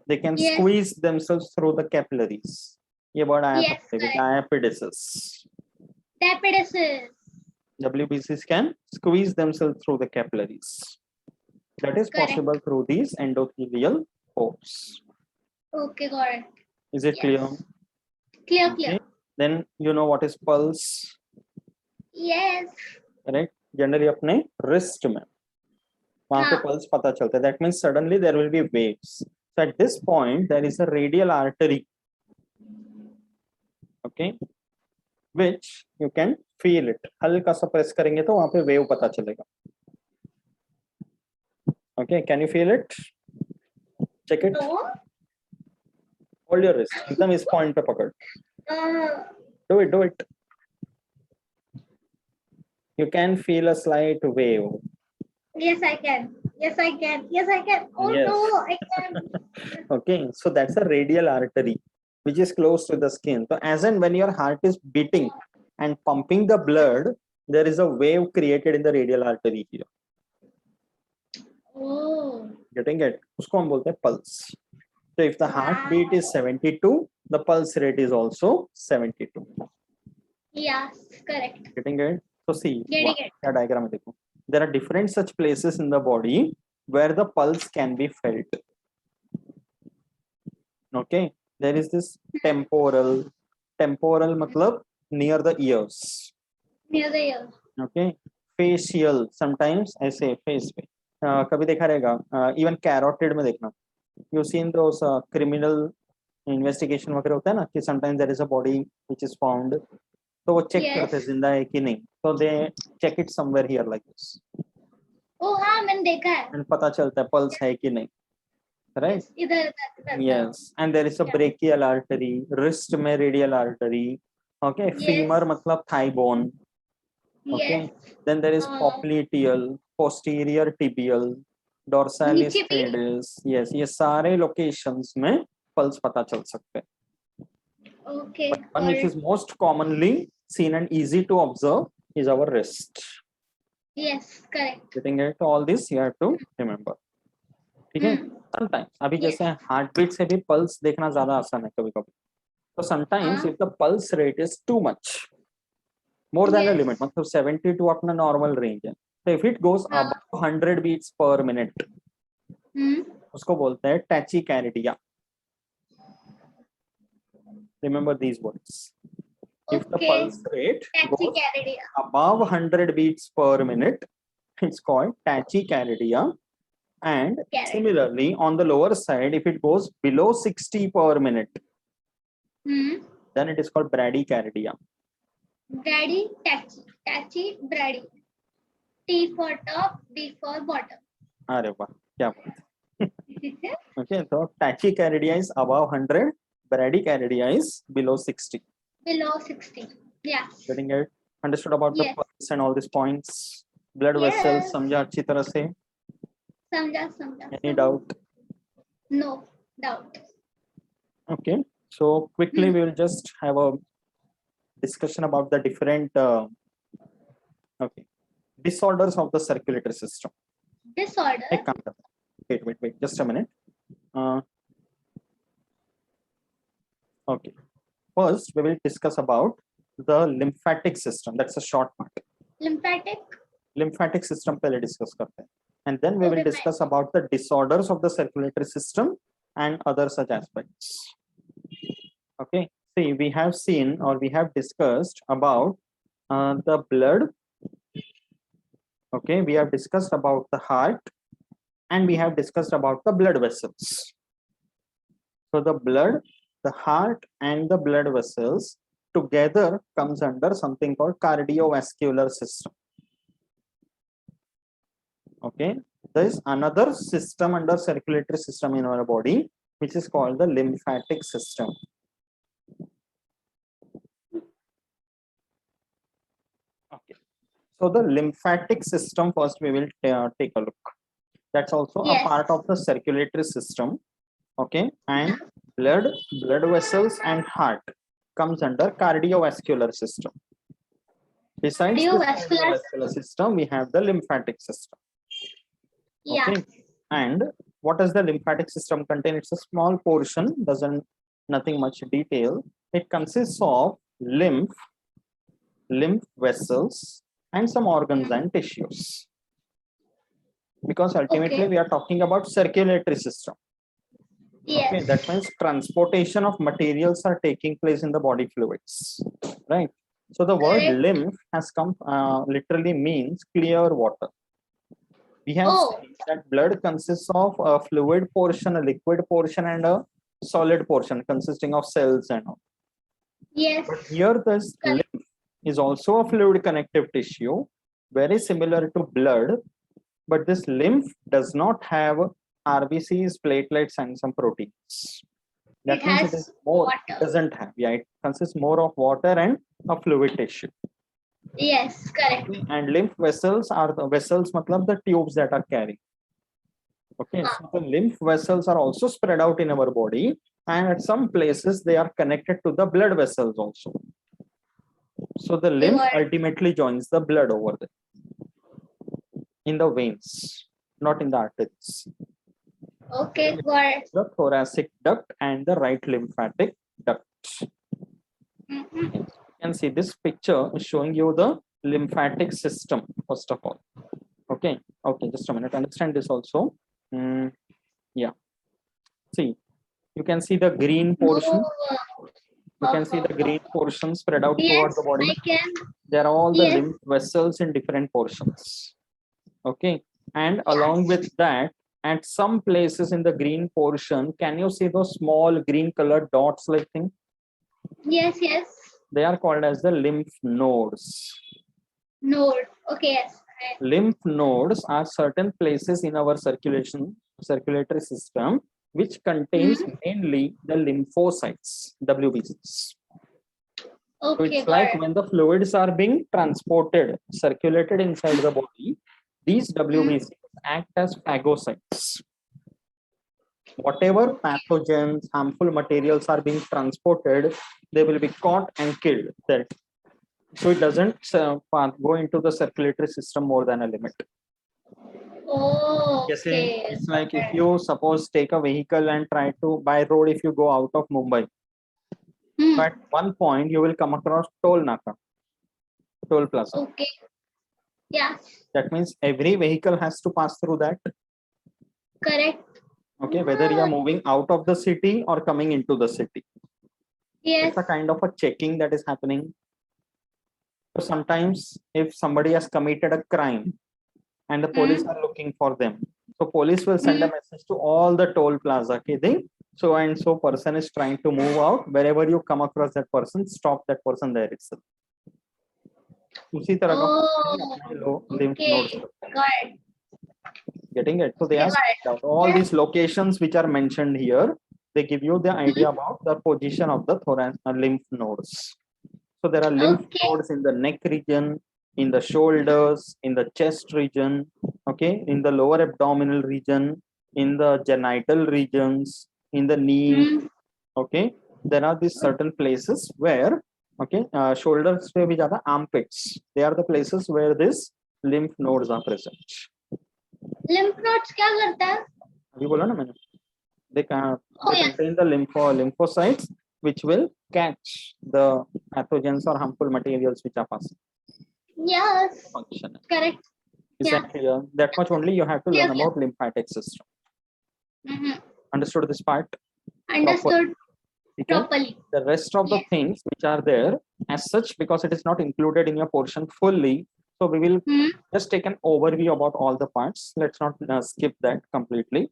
They can Yes. squeeze themselves through the capillaries. ये word आया था Yes, correct. diapedesis. Diapedesis. WBCs can squeeze themselves through the capillaries. That is Correct. possible through these endothelial pores. Okay, got it. Is it clear? Yes. Clear, clear. Then you know what is pulse, Yes. correct? Generally अपने wrist में वहाँ पे हाँ. pulse पता चलता है. That means suddenly there will be waves. So at this point there is a radial artery, okay, which you can feel it. हल्का सा press करेंगे तो वहाँ पे wave पता चलेगा. Okay, can you feel it? Check it. No. Hold your wrist. एकदम इस point पे पकड़. Do it, do it. You can feel a slight wave. Yes, I can. Yes, I can. Yes, I can. Oh Yes. no, I can. Okay, so that's a radial artery which is close to the skin. So as and when your heart is beating and pumping the blood, there is a wave created in the radial artery here. Oh. Getting it? उसको हम बोलते हैं pulse. So if the heartbeat is 72, the pulse rate is also 72. Yes, correct. Getting it? So see, Getting it. क्या diagram है देखो. There are different such places in the body where the pulse can be felt. Okay, there is this temporal. Temporal मतलब near the ears. Near the ear. Okay, facial sometimes ऐसे face पे. कभी देखा रहेगा. Even carotid में देखना. You seen those criminal investigation वगैरह होता है ना कि sometimes there is a body which is found. तो वो check Yes. करते हैं जिंदा है कि नहीं. So they check it somewhere here like this. Oh हाँ मैंने देखा है. And पता चलता है pulse है कि नहीं. Right? इधर. Yes, and there is a brachial artery, wrist में radial artery. Okay, Yes. femur मतलब thigh bone. Okay, Yes. then there is popliteal, posterior tibial, dorsalis नीचे भी? pedis. Yes, ये सारे locations में pulse पता चल सकते हैं. Okay. But one got which it. is most commonly seen and easy to observe is our wrist. Yes, correct. Getting it? All this you have to remember. ठीक है? Sometimes अभी Yes. जैसे heartbeat से भी pulse देखना ज़्यादा आसान है कभी-कभी. So sometimes if the pulse rate is too much, more than a Yes. limit, मतलब 72 अपना normal range है. So if it goes हाँ. above 100 beats per minute, उसको बोलते हैं tachycardia. Remember these words. If the Okay. pulse rate goes Tachycardia. above 100 beats per minute, it's called tachycardia. And Correct. similarly, on the lower side, if it goes below 60 per minute, then it is called bradycardia. Brady, Tachi, Brady. T for top, B for bottom. अरे वाह, क्या बात. Okay, so tachycardia is above 100, bradycardia is below 60. Below 60. Yeah. Getting it? Understood about the Yes. pulse and all these points? Blood Yes. vessels समझा अच्छी तरह से? समझा. Any doubt? No doubt. Okay, so quickly we will just have a discussion about the different disorders of the circulatory system. Disorder. एक काम करते हैं. Wait, just a minute. Okay, first we will discuss about the lymphatic system. That's a short part. Lymphatic system पहले discuss करते हैं. And then we will Okay, discuss about the disorders of the circulatory system and other such aspects. Okay, see, we have seen or we have discussed about the blood. Okay, we have discussed about the heart and we have discussed about the blood vessels. So the blood, the heart and the blood vessels together comes under something called cardiovascular system. Okay, there is another system under circulatory system in our body which is called the lymphatic system. Okay, so the lymphatic system first we will take a look. That's also a part of the circulatory system. Okay, and blood vessels and heart comes under cardiovascular system. Besides the cardiovascular system, we have the lymphatic system. Okay. Yeah. And what does the lymphatic system contain? It's a small portion, nothing much detail. It consists of lymph vessels, and some organs and tissues. Because ultimately Okay. we are talking about circulatory system. Yes. Okay, that means transportation of materials are taking place in the body fluids, right? So the word Correct. lymph has come literally means clear water. We have Oh. seen that blood consists of a fluid portion, a liquid portion, and a solid portion consisting of cells and all. Yes. But here this Correct. lymph is also a fluid connective tissue, very similar to blood, but this lymph does not have RBCs, platelets, and some proteins. That It means it has is more, water. doesn't have, yeah, it consists more of water and a fluid tissue. Yes, correct. Okay? And lymph vessels are the vessels, matlab the tubes that are carrying. Okay, so the lymph vessels are also spread out in our body, and at some places they are connected to the blood vessels also. So the lymph got it. ultimately joins the blood over there in the veins, not in the arteries. Okay, got it. The thoracic duct and the right lymphatic duct. Mhm. You can see this picture is showing you the lymphatic system first of all. Okay, just a minute, understand this also. Yeah, see, you can see the green portion. You can see the green portion spread out towards Yes, the body. I can. There are all the Yes. lymph vessels in different portions. Okay, and along with that, at some places in the green portion, can you see those small green colored dots like thing? Yes, yes. They are called as the lymph nodes. Node. Okay, yes. Lymph nodes are certain places in our circulatory system which contains mainly the lymphocytes, WBCs. So Okay, it's got like it. when the fluids are being transported, circulated inside the body, these WBCs act as phagocytes. Whatever pathogens, harmful materials are being transported, they will be caught and killed there. So it doesn't go into the circulatory system more than a limit. Oh, Yes, okay. it's like if you suppose take a vehicle and try to by road, if you go out of Mumbai, at one point you will come across toll naka, toll plaza. Okay. Yeah, That means every vehicle has to pass through that. correct. Okay, whether you are moving out of the city or coming into the city. Yes. It's a kind of a checking that is happening. So sometimes if somebody has committed a crime and the police are looking for them, so police will send a message to all the toll plaza. Okay, so and so person is trying to move out. Wherever you come across that person, stop that person there itself. उसी तरह का lymph Okay. nodes. Got it. Getting it? So they Okay, are got it. all these locations which are mentioned here. They give you the idea about the position of the thoracic lymph nodes. So there are lymph Okay. nodes in the neck region, in the shoulders, in the chest region, okay, in the lower abdominal region, in the genital regions, in the knee, okay. There are these certain places where, okay, shoulders पे भी ज़्यादा armpits. They are the places where these lymph nodes are present. Lymph nodes क्या करता है? अभी बोला ना मैंने. They yeah. contain the lymphocytes which will catch the pathogens or harmful materials which are passing. Yes. Function. Correct. Is Yeah. that clear? That much only you have to learn Okay. about lymphatic system. Understood this part? Understood Okay. properly. The rest of the Yes. things which are there as such, because it is not included in your portion fully, so we will just take an overview about all the parts. Let's not skip that completely.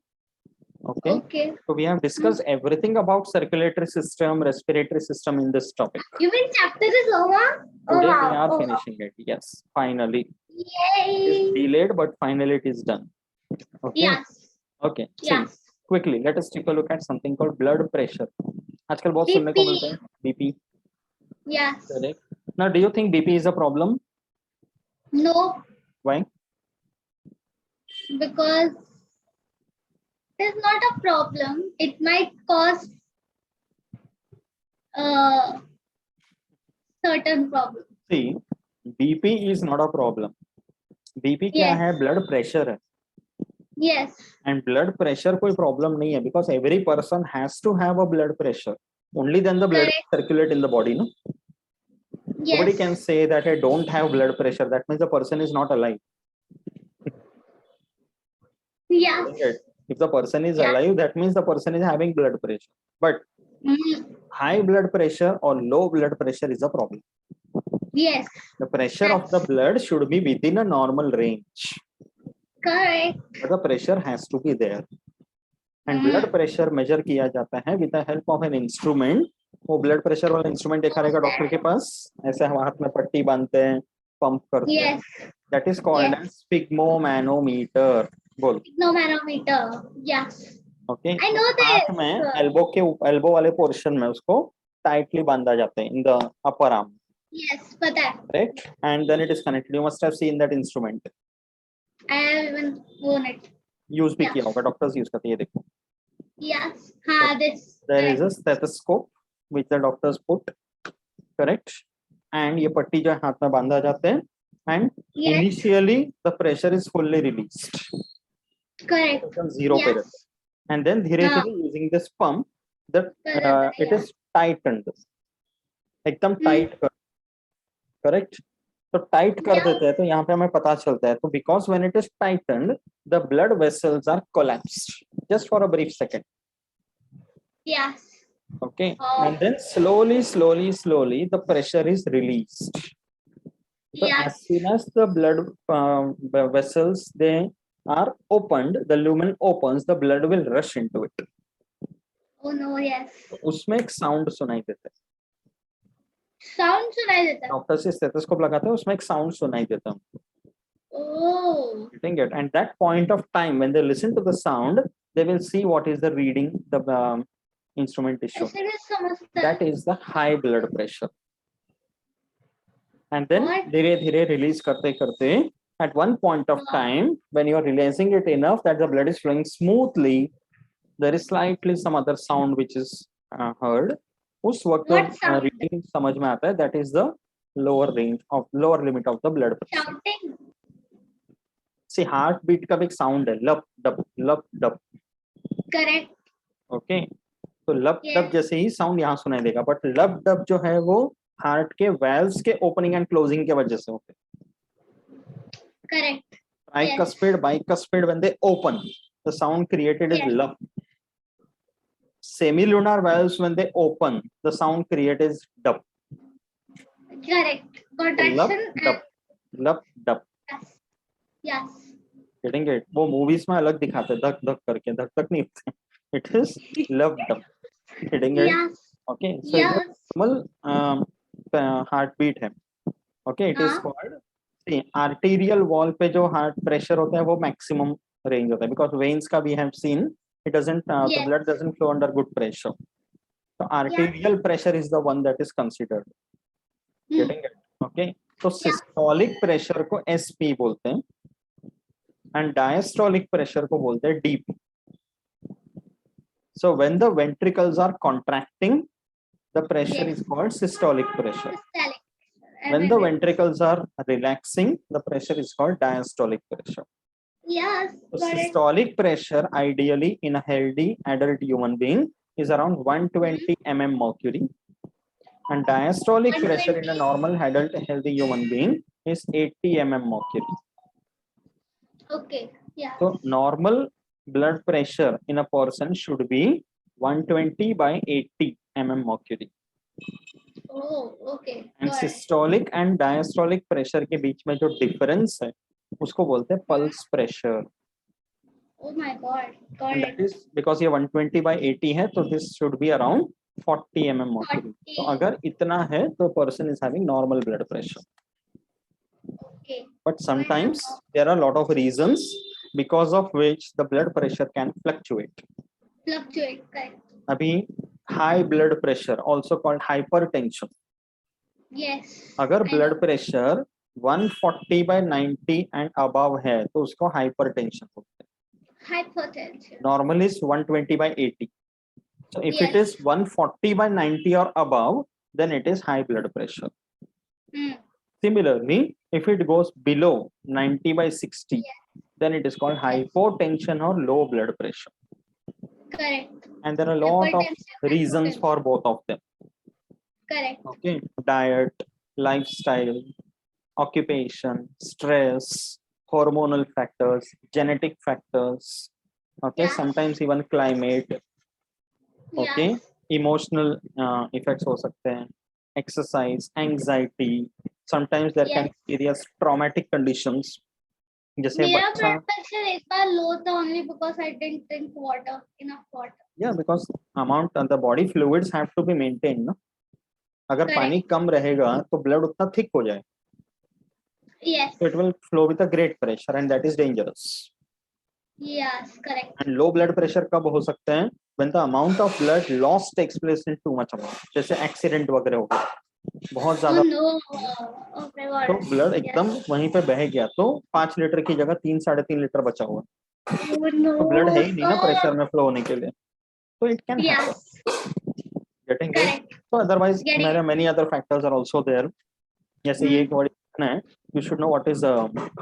Okay. Okay. So we have discussed everything about circulatory system, respiratory system in this topic. You mean chapter is over? Today wow. we are finishing it. Yes, finally. Yay. It is delayed, but finally it is done. Okay. Yes. Okay. See, Yes. quickly, let us take a look at something called blood pressure. आजकल बहुत सुनने को मिलता है BP. Yes. Correct. Now, do you think BP is a problem? No. Why? Because it is not a problem. It might cause certain problem. See, BP is not a problem. BP क्या Yes. है? Blood pressure है. Yes. And blood pressure कोई problem नहीं है, because every person has to have a blood pressure. Only then the blood Correct. circulate in the body, no? Nobody Yes. can say that I don't have blood pressure. That means the person is not alive. Yes. Getting it? If the person is Yeah. alive, that means the person is having blood pressure. But Mm, high blood pressure or low blood pressure is a problem. yes. The pressure of the blood should be within a normal range. Correct. But the pressure has to be there. And Mm. blood pressure measure किया जाता है with the help of an instrument. वो blood pressure वाला instrument देखा रहेगा doctor के पास, ऐसे हम हाथ में पट्टी बांधते हैं, पंप करते हैं. Yes. That is called Yes. as sphygmomanometer. बोल. No manometer. Yes. Okay. I know हाथ this. में elbow वाले portion में उसको tightly बांधा जाता है in the upper arm. Yes, पता है. Right? And then it is connected. You must have seen that instrument. I have even worn it. Use भी Yeah. किया होगा, doctors use करते हैं, ये देखो. Yes. हाँ, this. There is a stethoscope which the doctors put, correct? And ये पट्टी जो हाथ में बांधा जाते हैं, and Yes. initially the pressure is fully released. Correct. From zero Yes. period. And then धीरे-धीरे using this pump, it is tightened. एकदम tight कर, correct? तो tight कर देते हैं तो यहाँ पे हमें पता चलता है, तो because when it is tightened, the blood vessels are collapsed just for a brief second. Yes. Okay, Oh. and then slowly the pressure is released. So Yes. as soon as the blood vessels they are opened, the lumen opens, the blood will rush into it. Oh no, yes. उसमें एक sound सुनाई देता है. Sound सुनाई देता है. Doctor से stethoscope लगाते हैं, उसमें एक साउंड सुनाई देता है. Oh. Getting it? And that point of time when they listen to the sound, they will see what is the reading the instrument is showing. ऐसे भी समझता है. That is the high blood pressure. And then What? धीरे-धीरे release करते-करते, at one point of time when you are releasing it enough that the blood is flowing smoothly, there is slightly some other sound which is heard. उस वक्त What sound? reading समझ में आता है, that is the lower limit of the blood pressure. Shouting. See, heartbeat का भी एक sound है, लप डप. Correct. Okay, तो लप Yes. डप जैसे ही sound यहाँ सुनाई देगा, but लप डप जो है वो हार्ट के valves के opening and closing के वजह से होते हैं. Correct. Tricuspid, bicuspid, when they open, the sound created is Yes. lup. Semilunar valves, when they open, the sound created is dup. Correct. Contraction. Lup, dup. Yes. Yes. Getting it? वो movies में अलग दिखाते हैं, धक धक करके, धक धक नहीं होते. It is lup, dup. Getting it? Yes. Okay. So Yes. it's normal heartbeat है. Okay, it is हाँ. called. See, arterial wall पे जो heart pressure होता है वो maximum range होता है, because veins का we have seen it doesn't the Yes. blood doesn't flow under good pressure. So arterial pressure is the one that is considered. Getting it? Okay. So systolic pressure को SP बोलते हैं and diastolic pressure को बोलते हैं DP. So when the ventricles are contracting, the pressure Yes. is called systolic pressure. Systolic. When the ventricles are relaxing, the pressure is called diastolic pressure. Yes. So Correct. systolic pressure ideally in a healthy adult human being is around 120 mm mercury, and diastolic pressure in a 120? normal adult healthy human being is 80 mm mercury. Okay. Yeah. So normal blood pressure in a person should be 120 by 80 mm mercury. Oh, okay. And Got it. systolic and diastolic pressure के बीच में जो difference है उसको बोलते हैं pulse pressure. Oh my God. Got And it. that is because ये 120 by 80 है, तो this should be around 40 mm mercury. 40. तो अगर इतना है तो person is having normal blood pressure. Okay. But sometimes there are a lot of reasons because of which the blood pressure can fluctuate. Fluctuate. Correct. अभी high blood pressure also called hypertension. Yes. अगर I blood know. pressure 140 by 90 and above है तो उसको hypertension बोलते हैं. Hypertension. Normal is 120 by 80. So if it Yes. is 140 by 90 or above, then it is high blood pressure. Hmm. Similarly, if it goes below 90 by 60, then it is called hypotension or low blood pressure. Correct. And there are a lot of Hypertension, reasons hypotension. for both of them. Correct. Okay, diet, lifestyle, occupation, stress, hormonal factors, genetic factors, okay, Yeah. sometimes even climate, okay, Yes. emotional effects हो सकते हैं, exercise, anxiety, sometimes there can Yes. be serious traumatic conditions. जैसे मेरा बच्चा, blood pressure एक बार low था only because I didn't drink water, enough water. yeah, because amount the body fluids have to be maintained, no? अगर Correct. पानी कम रहेगा तो blood उतना थिक हो जाए, Yes. so it will flow with a great pressure and that is dangerous. Yes, correct. And low blood pressure कब हो सकते हैं? When the amount of blood loss takes place in too much amount, जैसे accident वगैरह हो गया, बहुत Oh ज्यादा, no. Oh my God. तो ब्लड Yes. एकदम वहीं पे बह गया, तो 5 लीटर की जगह 3-3.5 लीटर बचा हुआ, Oh no. तो ब्लड है ही नहीं ना sir. प्रेशर में फ्लो होने के लिए, तो it can happen. Yes. Getting it? Correct. So otherwise Getting there are many other factors are also there. जैसे ये एक वर्ड है, you should know what is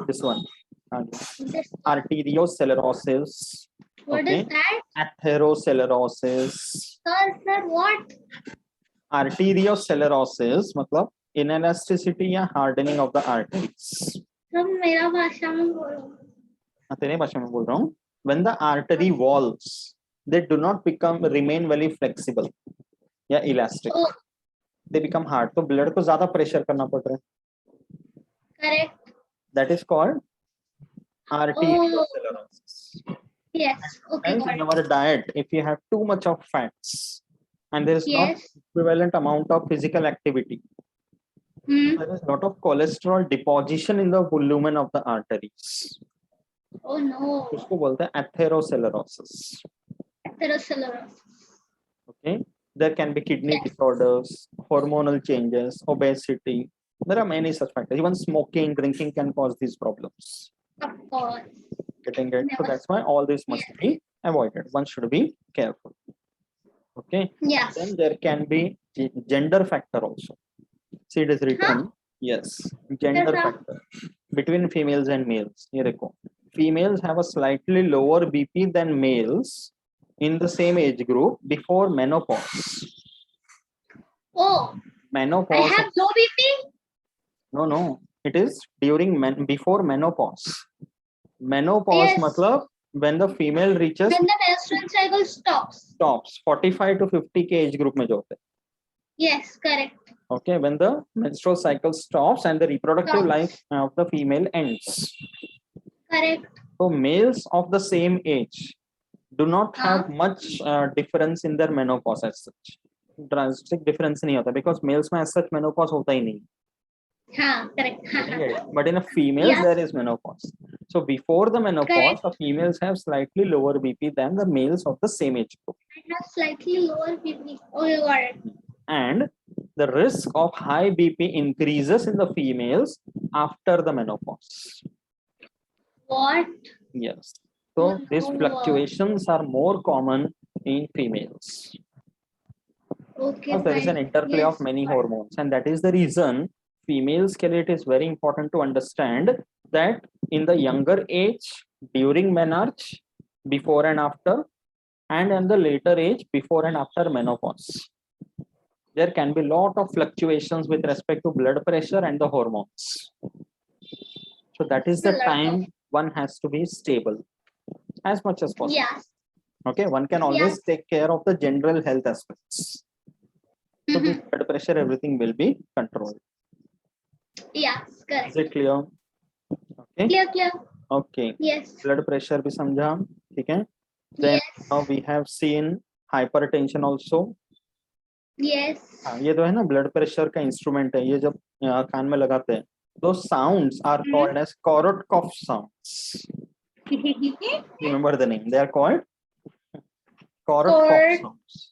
this one, This, arteriosclerosis, what okay, is that? atherosclerosis. Sir, what? Arteriosclerosis मतलब inelasticity या hardening of the arteries. तुम मेरा भाषा में बोलो. तेरे भाषा में बोल रहा हूँ. When the artery walls, they do not remain very flexible या elastic, Oh, they become hard, तो blood को ज्यादा pressure करना पड़ रहा है. correct. That is called arteriosclerosis. Yes. Okay, Else got in it. our diet, if you have too much of fats and there is not Yes. equivalent amount of physical activity, there is a lot of cholesterol deposition in the lumen of the arteries. Oh no. उसको बोलते हैं atherosclerosis. Atherosclerosis. Okay, there can be kidney Yes. disorders, hormonal changes, obesity. There are many such factors. Even smoking, drinking can cause these problems. Of course. Getting it? So Never. that's why all this must be avoided. One should be careful. Okay. Yes. Then there can be gender factor also. See, it is written. Yes, gender Yes, sir. factor between females and males. Here देखो, females have a slightly lower BP than males in the same age group before menopause. Oh, I Menopause? have low BP. No. It is during before menopause. Menopause Yes. मतलब when the female reaches When the menstrual cycle stops. 45 to 50 के age group में जो होते हैं. Yes, correct. Okay, when the menstrual cycle stops and the reproductive Stops. life of the female ends. Correct. So males of the same age do not have much difference in their menopause as such. Drastic difference नहीं होता because males में as such menopause होता ही नहीं. हाँ, correct. But in a females Yes. there is menopause. So before the menopause, Correct. the females have slightly lower BP than the males of the same age group. I have slightly lower BP. Oh, you got it. And the risk of high BP increases in the females after the menopause. What? Yes. So Oh, these no. fluctuations are more common in females. Okay, Because there is an fine. interplay Yes. of many hormones, and that is the reason females it is very important to understand that in the younger age, during menarche, before and after, and in the later age, before and after menopause, there can be lot of fluctuations with respect to blood pressure and the hormones. So that is the time one has to be stable as much as possible. Yes. Okay, one can always take care of the general health aspects. So the blood pressure, everything will be controlled. Yes, correct. Is it clear? Okay. Clear. Okay. Yes. Blood pressure भी समझा, ठीक है? Then Yes. now we have seen hypertension also. Yes. हाँ, ये तो है ना blood pressure का instrument है, ये जब कान में लगाते हैं, those sounds are called as Korotkoff sounds. Remember the name? They are called Korotkoff sounds.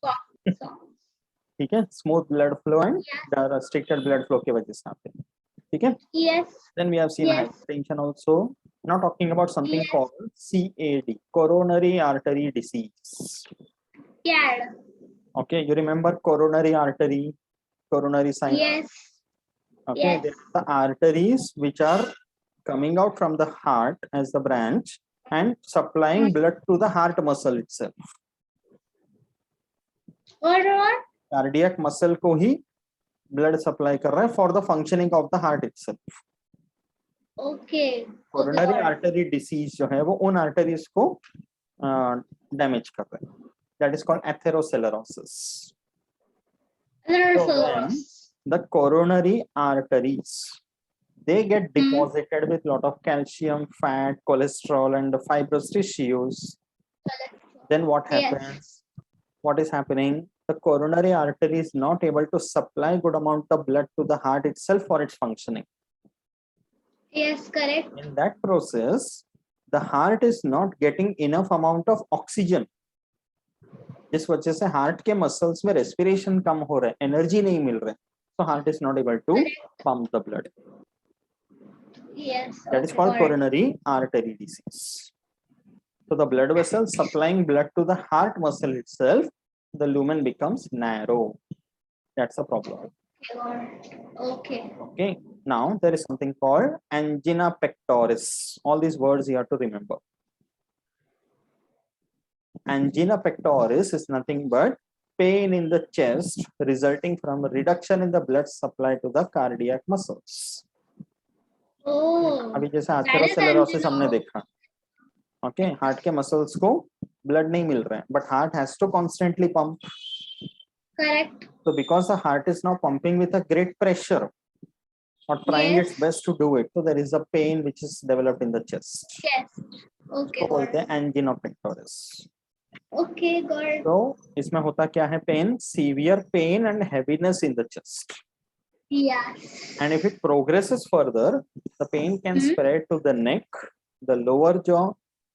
ठीक है? Smooth blood flow and the restricted blood flow के वजह से आते हैं. ठीक है? Yes. Then we have seen hypertension also. Now talking about something called CAD, coronary artery disease. CAD. Okay, you remember coronary artery, coronary sign? Yes. Okay, Yes. there are the arteries which are coming out from the heart as the branch and supplying blood to the heart muscle itself. What? Cardiac muscle को ही blood supply कर रहा है for the functioning of the heart itself. Okay. Coronary got it. Artery disease जो है वो उन arteries को damage कर रहा है, that is called atherosclerosis. So when the coronary arteries, they get deposited with lot of calcium, fat, cholesterol, and fibrous tissues, then what Yes. happens? What is happening? The coronary artery is not able to supply good amount of blood to the heart itself for its functioning. Yes, correct. In that process, the heart is not getting enough amount of oxygen. इस वजह से heart के muscles में respiration कम हो रहा है, energy नहीं मिल रहा है, so heart is not able to pump the blood. Yes. That is okay, called got it. coronary artery disease. So the blood vessel supplying blood to the heart muscle itself, the lumen becomes narrow. That's a problem. Okay, got it. Okay. Okay. Now there is something called angina pectoris. All these words you have to remember. Angina pectoris is nothing but pain in the chest resulting from a reduction in the blood supply to the cardiac muscles. Oh. अभी जैसे that is atherosclerosis हमने angina. देखा, ओके, heart के muscles को blood नहीं मिल रहा है, but heart has to constantly pump. Correct. So because the heart is now pumping with a great pressure or trying Yes. its best to do it, so there is a pain which is developed in the chest. Yes. Okay, तो got बोलते it. हैं angina pectoris. Okay, got it. तो इसमें होता क्या है? Pain, severe pain and heaviness in the chest. Yes. And if it progresses further, the pain can Hmm? spread to the neck, the lower jaw,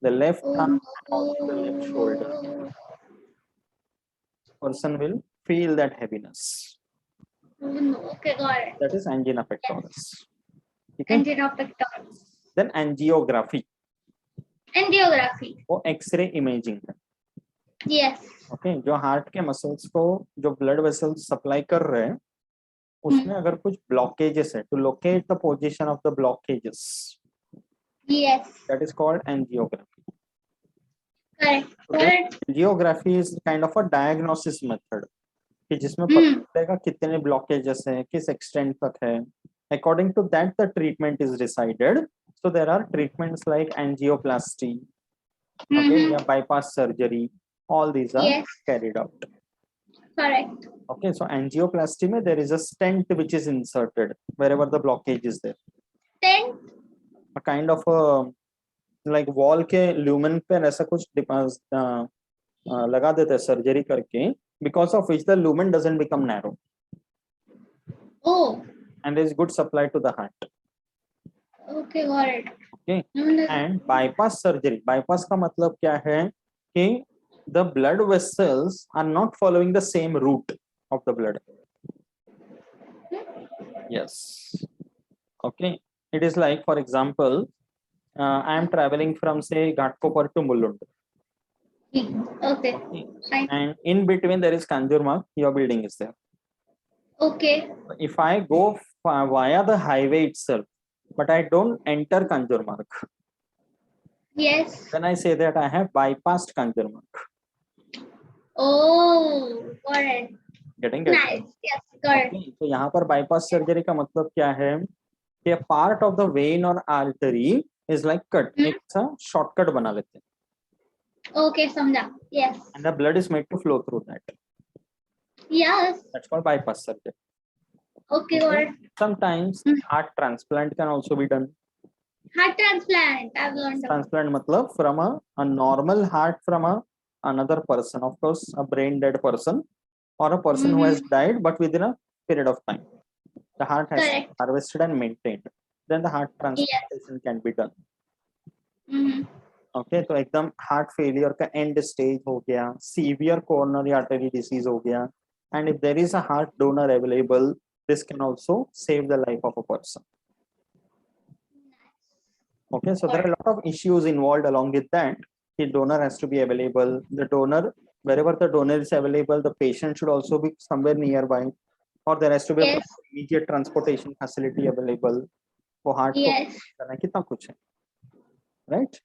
the left Oh, arm, and also the left shoulder. no. Person will feel that heaviness. Oh, no. Okay, got it. That is angina pectoris. Okay. Angina pectoris. Then angiography. Angiography. वो x ray imaging है. Yes. Okay, जो heart के muscles को जो blood vessels supply कर रहे हैं उसमें अगर कुछ ब्लॉकेजेस है, to locate the position of the blockages, Yes. That is called angiography. Correct. Correct. Angiography is kind of a diagnosis method कि जिसमें पता चलेगा कितने ब्लॉकेजेस हैं, किस एक्सटेंट तक है. According to that the treatment is decided. So there are treatments like angioplasty, okay, या bypass surgery. All these are Yes. carried out. Correct. Okay, so angioplasty में there is a stent which is inserted wherever the blockage is there. Then. A kind of a like wall के lumen पे ऐसा कुछ लगा देते हैं surgery करके, because of which the lumen doesn't become narrow. Oh. And there is good supply to the heart. Okay, got it. Okay. And bypass surgery. Bypass का मतलब क्या है कि the blood vessels are not following the same route of the blood. Yes. Okay. It is like, for example, I am traveling from say Ghatkopar to Mullund. Okay. Fine. And in between there is Kanjurmarg. Your building is there. Okay. If I go via the highway itself, but I don't enter Kanjurmarg, Yes. then I say that I have bypassed Kanjurmarg. Oh, got it. Getting it? Nice. Yes, got it. Okay. तो यहाँ पर bypass surgery का मतलब क्या है कि a part of the vein or artery is like cut. एक सा shortcut बना लेते हैं. Okay, समझा. Yes. And the blood is made to flow through that. Yes. That's called bypass surgery. Okay, got it. Sometimes heart transplant can also be done. Heart transplant. I've learned. Transplant मतलब from a normal heart from another person, of course a brain dead person or a person who has died, but within a period of time the heart has Correct. been harvested and maintained, then the heart transplantation can be done. Okay, तो एकदम heart failure का end stage हो गया, severe coronary artery disease हो गया, and if there is a heart donor available, this can also save the life of a person. Okay, so there are a lot of issues involved along with that. The donor has to be available. The donor, wherever the donor is available, the patient should also be somewhere nearby, or there has to be a immediate transportation facility available for heart. Yes. कितना कुछ है, right?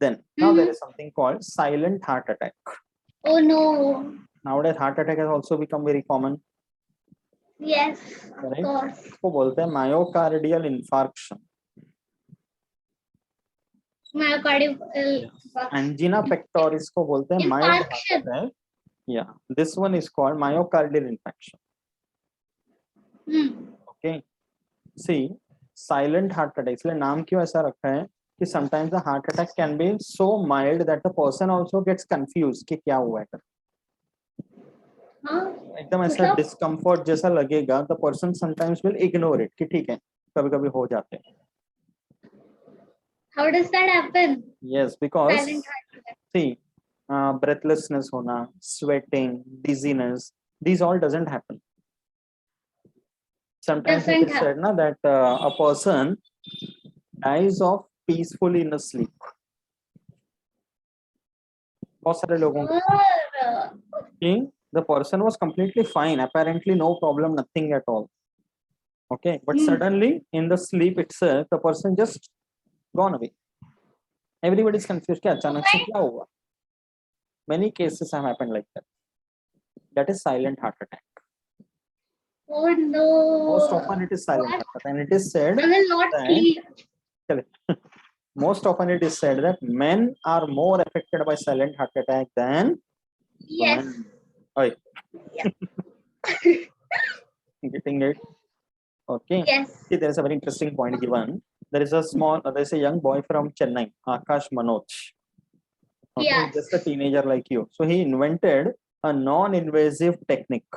Then now there is something called silent heart attack. Oh no. Nowadays heart attack has also become very common. Yes, of Right? course. इसको बोलते हैं myocardial infarction. Myocardial angina pectoris को बोलते हैं mild heart infarction. Attack. Yeah, this one is called myocardial infarction. Hmm. Okay. See, silent heart attack. इसलिए नाम क्यों ऐसा रखा है कि sometimes the heart attack can be so mild that the person also gets confused कि क्या हुआ है. हाँ, एकदम ऐसा मतलब डिस्कम्फर्ट जैसा लगेगा. the person sometimes will ignore it कि ठीक है, कभी कभी हो जाते हैं. how does that happen? Yes, because Silent heart attack. see, breathlessness होना, sweating, dizziness, these all doesn't happen. Sometimes it Doesn't is said na, that a person dies of peacefully in a sleep. बहुत सारे लोगों को कि the person was completely fine, apparently no problem, nothing at all. Okay, but suddenly in the sleep itself, the person just gone away. Everybody is confused कि अचानक से क्या हुआ. Many cases have happened like that. That is silent heart attack. Oh no. Most often it is silent heart attack, and it is said I will not that sleep. most often it is said that men are more affected by silent heart attack than Yes. women. Oi. Yeah. Getting it? Okay. Yes. See, there is a very interesting point given. There is a young boy from Chennai, Akash Manoj. Okay, Yes. just a teenager like you. So he invented a non-invasive technique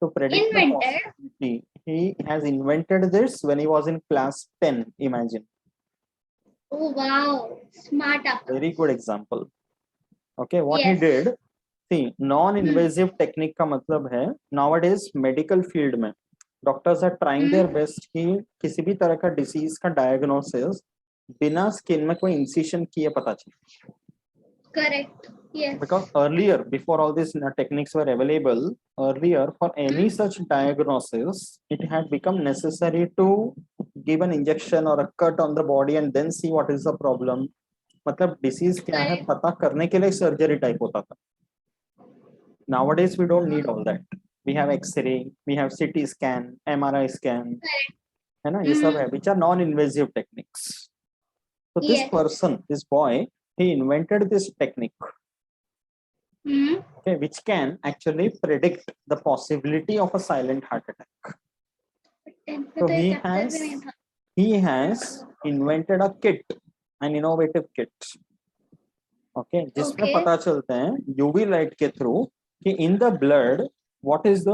to predict the possibility. He has invented this when he was in class 10. Imagine. Oh wow. Smart up. Very good example. Okay, what he Yes. did. See, non-invasive technique का मतलब है nowadays medical field में doctors are trying their best कि किसी भी तरह का disease का डायग्नोसिस बिना स्किन में कोई इंसिशन किए पता चले. Correct. Yes. Because earlier, before all these techniques were available, earlier for any such diagnosis, it had become necessary to give an injection or a cut on the body and then see what is the problem. मतलब disease क्या है पता करने के लिए surgery type होता था. Nowadays we don't need all that. We have X-ray, we have CT scan, MRI scan, है ना, ये सब है, which are non-invasive techniques. So this person, this boy, he invented this technique, okay, which can actually predict the possibility of a silent heart attack. So he has invented a kit, an innovative kit, okay, जिसमें पता चलते हैं UV light के through कि in the blood what is the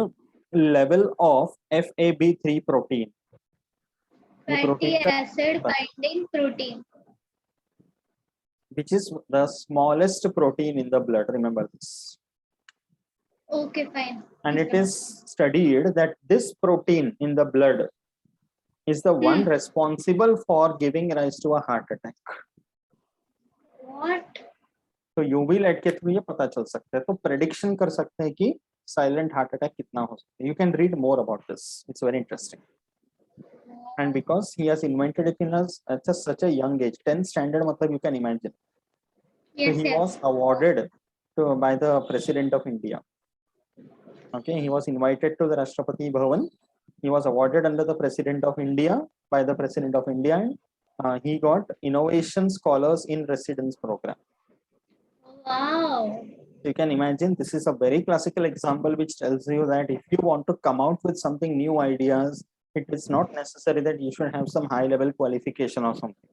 level of FAB3 protein. Fatty acid binding protein. Which is the smallest protein in the blood. Remember this. Okay, fine. And it is studied that this protein in the blood is the one responsible for giving rise to a heart attack. What? तो UV light के through ये पता चल सकता है, तो prediction कर सकते हैं कि silent heart attack कितना हो सकता है. You can read more about this. It's very interesting. And because he has invented it in at such a young age, 10th standard, मतलब you can imagine. Yes, so he was awarded by the President of India. Okay, he was invited to the Rashtrapati Bhavan. He was awarded under the President of India by the President of India. And he got Innovation Scholars in Residence program. Wow. You can imagine this is a very classical example which tells you that if you want to come out with something new ideas, it is not necessary that you should have some high level qualification or something.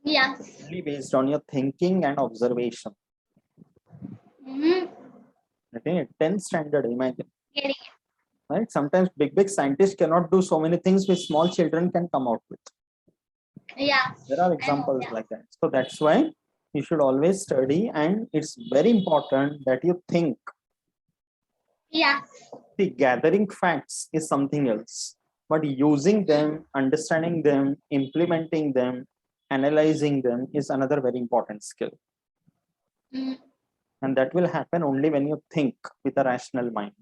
Yes. Only based on your thinking and observation. Okay, 10th standard, imagine. Right? Sometimes big scientists cannot do so many things which small children can come out with. Yeah. There are examples like that. So that's why you should always study, and it's very important that you think. Yes. See, gathering facts is something else, but using them, understanding them, implementing them, analyzing them is another very important skill. And that will happen only when you think with a rational mind.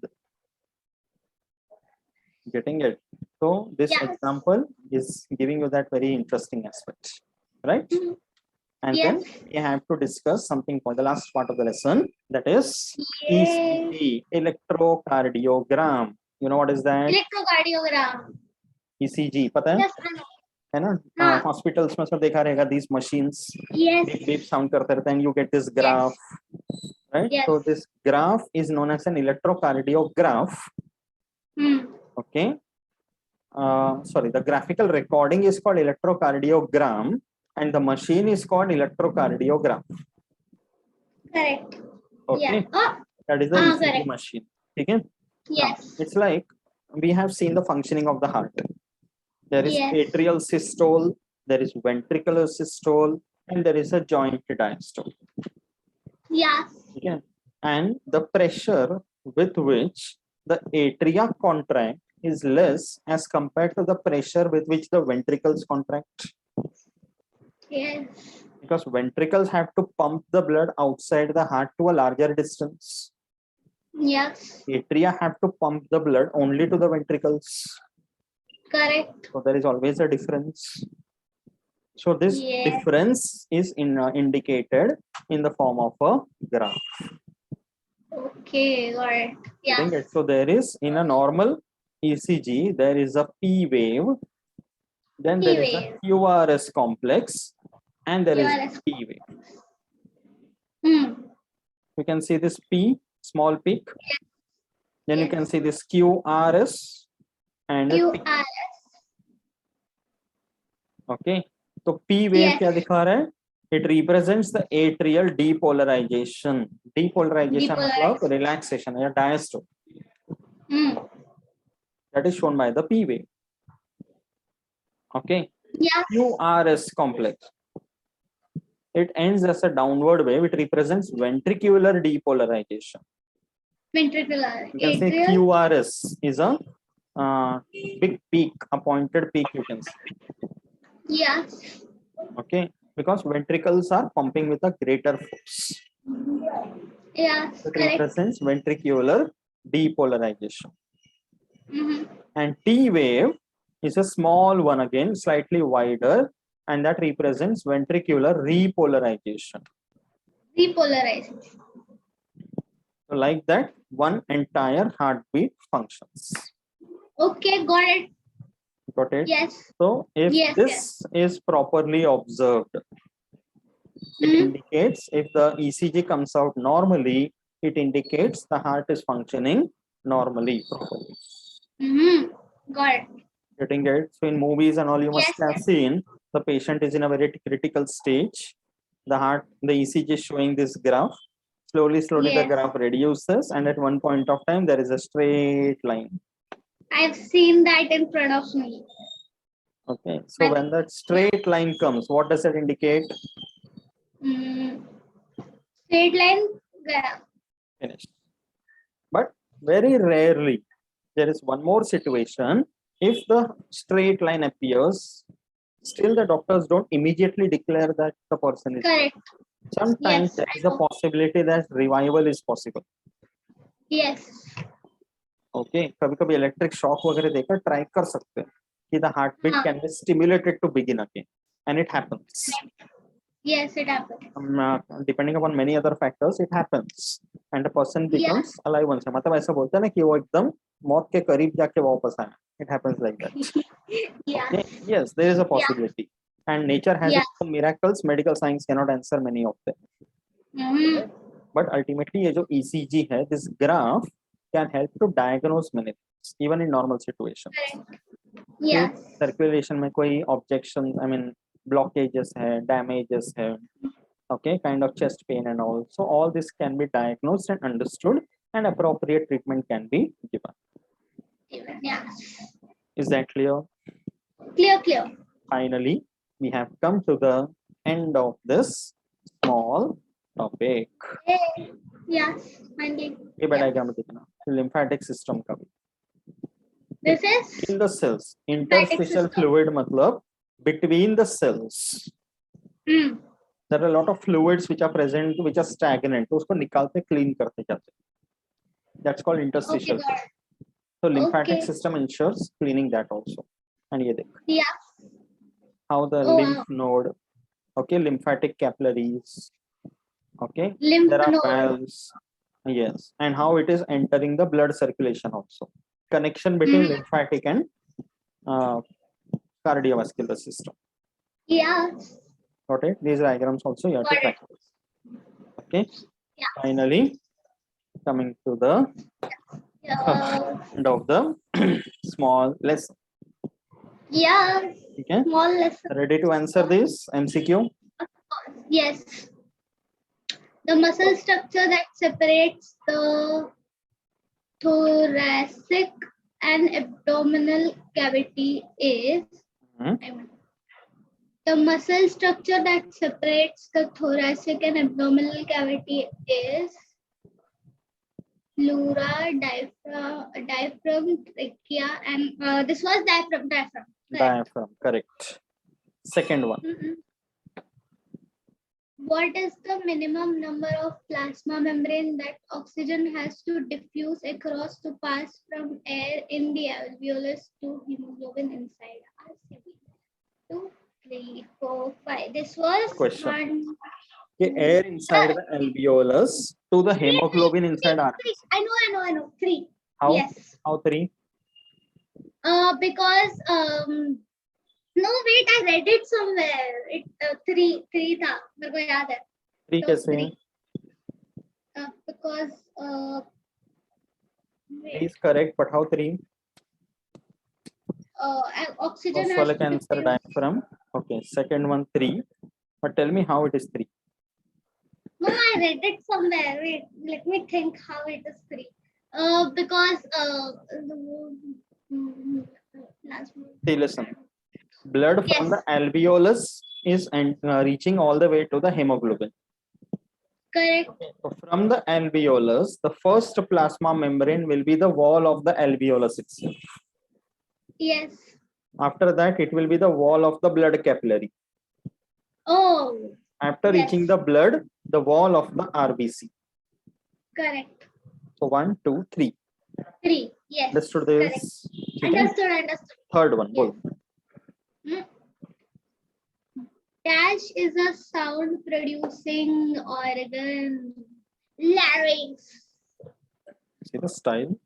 Getting it? So this example is giving you that very interesting aspect, right? And then we have to discuss something for the last part of the lesson, that is ECG, electrocardiogram. You know what is that? Electrocardiogram. ECG, पता है? Yes, I know. है ना? हाँ. Hospitals में सब देखा रहेगा, these machines Yes. beep beep sound करते रहते हैं, and you get this graph, right? Yes. So this graph is known as an electrocardiograph. Okay. Sorry, the graphical recording is called electrocardiogram, and the machine is called electrocardiograph. Correct. Okay. Yeah. Oh, That is the ECG correct. machine. Okay. Yes. It's like we have seen the functioning of the heart. There is Yes. atrial systole, there is ventricular systole, and there is a joint diastole. Yes. Okay. And the pressure with which the atria contract is less as compared to the pressure with which the ventricles contract. Yes. Because ventricles have to pump the blood outside the heart to a larger distance. Yes. Atria have to pump the blood only to the ventricles. Correct. So there is always a difference. So this Yes. difference is indicated in the form of a graph. Okay, got it. Getting Yes. it? So there is, in a normal ECG, there is a P wave, then there is a P-wave. QRS complex, and there is QRS. a P wave. Hmm. You can see this P, small peak. Then you Yes. can see this QRS and a T. QRS. Okay. So P wave Yes. क्या दिखा रहा है? It represents the atrial depolarization. Depolarization मतलब relaxation या diastole. Hmm. That is shown by the P wave. Okay. Yeah. QRS complex. It ends as a downward wave. It represents ventricular depolarization. Ventricular. You can say Atrial. QRS is a big peak, a pointed peak. You can see. Yes. Okay, because ventricles are pumping with a greater force. Yes. It Correct. represents ventricular depolarization. Mm-hmm. And T wave is a small one again, slightly wider, and that represents ventricular repolarization. Repolarization. So like that, one entire heartbeat functions. Okay, got it. Got it? Yes. So if Yes, this is properly observed, it Hmm. indicates if the ECG comes out normally, it indicates the heart is functioning normally, properly. Mm-hmm. Got it. Getting it? So in movies and all, you must Yes, have seen the patient is in a very critical stage. The heart, the ECG is showing this graph. Slowly, the Yes. graph reduces, and at one point of time, there is a straight line. I've seen that in front of me. Okay, so when that straight line comes, what does it indicate? Mm. Straight line. Graph. Finished. But very rarely, there is one more situation. If the straight line appears, still the doctors don't immediately declare that the person is. Correct. Sometimes Yes, there I is a know. possibility that revival is possible. Yes. Okay, कभी-कभी electric shock वगैरह देकर try कर सकते हैं कि the heartbeat हाँ. can be stimulated to begin again, and it happens. Yes, it happens. Depending upon many other factors, it happens, and the person becomes Yeah. alive once. मतलब ऐसा बोलते हैं ना कि वो एकदम मौत के करीब जाके वापस आया. It happens like that. Yeah. Okay? Yes, there is a possibility, and nature has Yeah. its own miracles. Medical science cannot answer many of them. Mm-hmm. But ultimately, ये जो ECG है, this graph can help to diagnose many things, even in normal situation. Yes. Circulation में कोई objection, I mean blockages है, damages है, okay, kind of chest pain and all. So all this can be diagnosed and understood, and appropriate treatment can be given. Yeah. Is that clear? Clear. Finally, we have come to the end of this small topic. Hey. Yes. Finally. ये diagram में देखना, lymphatic system का भी. This is In the cells, lymphatic interstitial system. fluid मतलब between the cells. Hmm. There are a lot of fluids which are present, which are stagnant. तो उसको निकालते clean करते जाते. That's called interstitial Okay, fluid. got it. So lymphatic Okay. system ensures cleaning that also. And ये देख Yeah. how the Oh, lymph wow. node, okay, lymphatic capillaries, okay, Lymph there are node. valves, yes, and how it is entering the blood circulation also. connection between Mhm. lymphatic and cardiovascular system. Yes. Got it? These diagrams also you have to Got it. practice. Okay. Yeah. Finally, coming to the Yeah. end of the small lesson. Yeah. Okay. Small lesson. Ready to answer this MCQ? Yes. The muscle structure that separates the thoracic and abdominal cavity is the muscle structure that separates the thoracic and abdominal cavity is pleura, diaphragm, trachea, and this was diaphragm. Correct. Diaphragm, correct. Second one. What is the minimum number of plasma membrane that oxygen has to diffuse across to pass from air in the alveolus to hemoglobin inside? 2, 3, 4, 5. This was Question. one. Okay, air inside the alveolus to the hemoglobin inside Three. RBC. I know. 3. How? Yes. How 3? Because no wait, I read it somewhere. It 3 था मेरे को याद है. 3 So, कैसे? 3. Because 3 is correct, but how 3? oxygen First has one to answer diffuse. diaphragm. Okay, second one 3. But tell me how it is 3. No, I read it somewhere. Wait, let me think how it is 3. Because See, listen. Blood from the alveolus is reaching all the way to the hemoglobin. Correct. So from the alveolus, the first plasma membrane will be the wall of the alveolus itself. Yes. After that, it will be the wall of the blood capillary. Oh. After reaching the blood, the wall of the RBC. Correct. So 1, 2, 3. 3. Yes. Understood this? Understood. Third one. Yes. Dash is a sound producing organ. Larynx. See the style.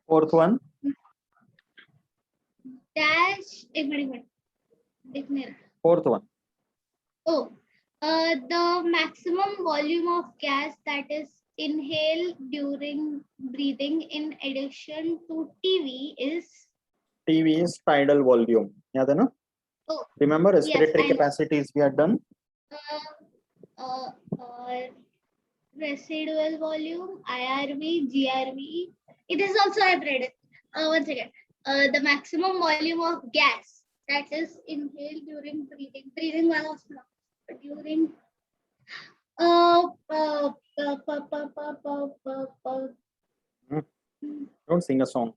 Fourth one. Dash. Fourth one. Oh, the maximum volume of gas that is inhaled during breathing in addition to TV is? TV is tidal volume. याद है ना? Oh, remember respiratory capacities we are done? Residual volume, IRV, GRV. It is also I've read it. Once again, the maximum volume of gas that is inhaled during breathing. Breathing while also during Don't sing a song.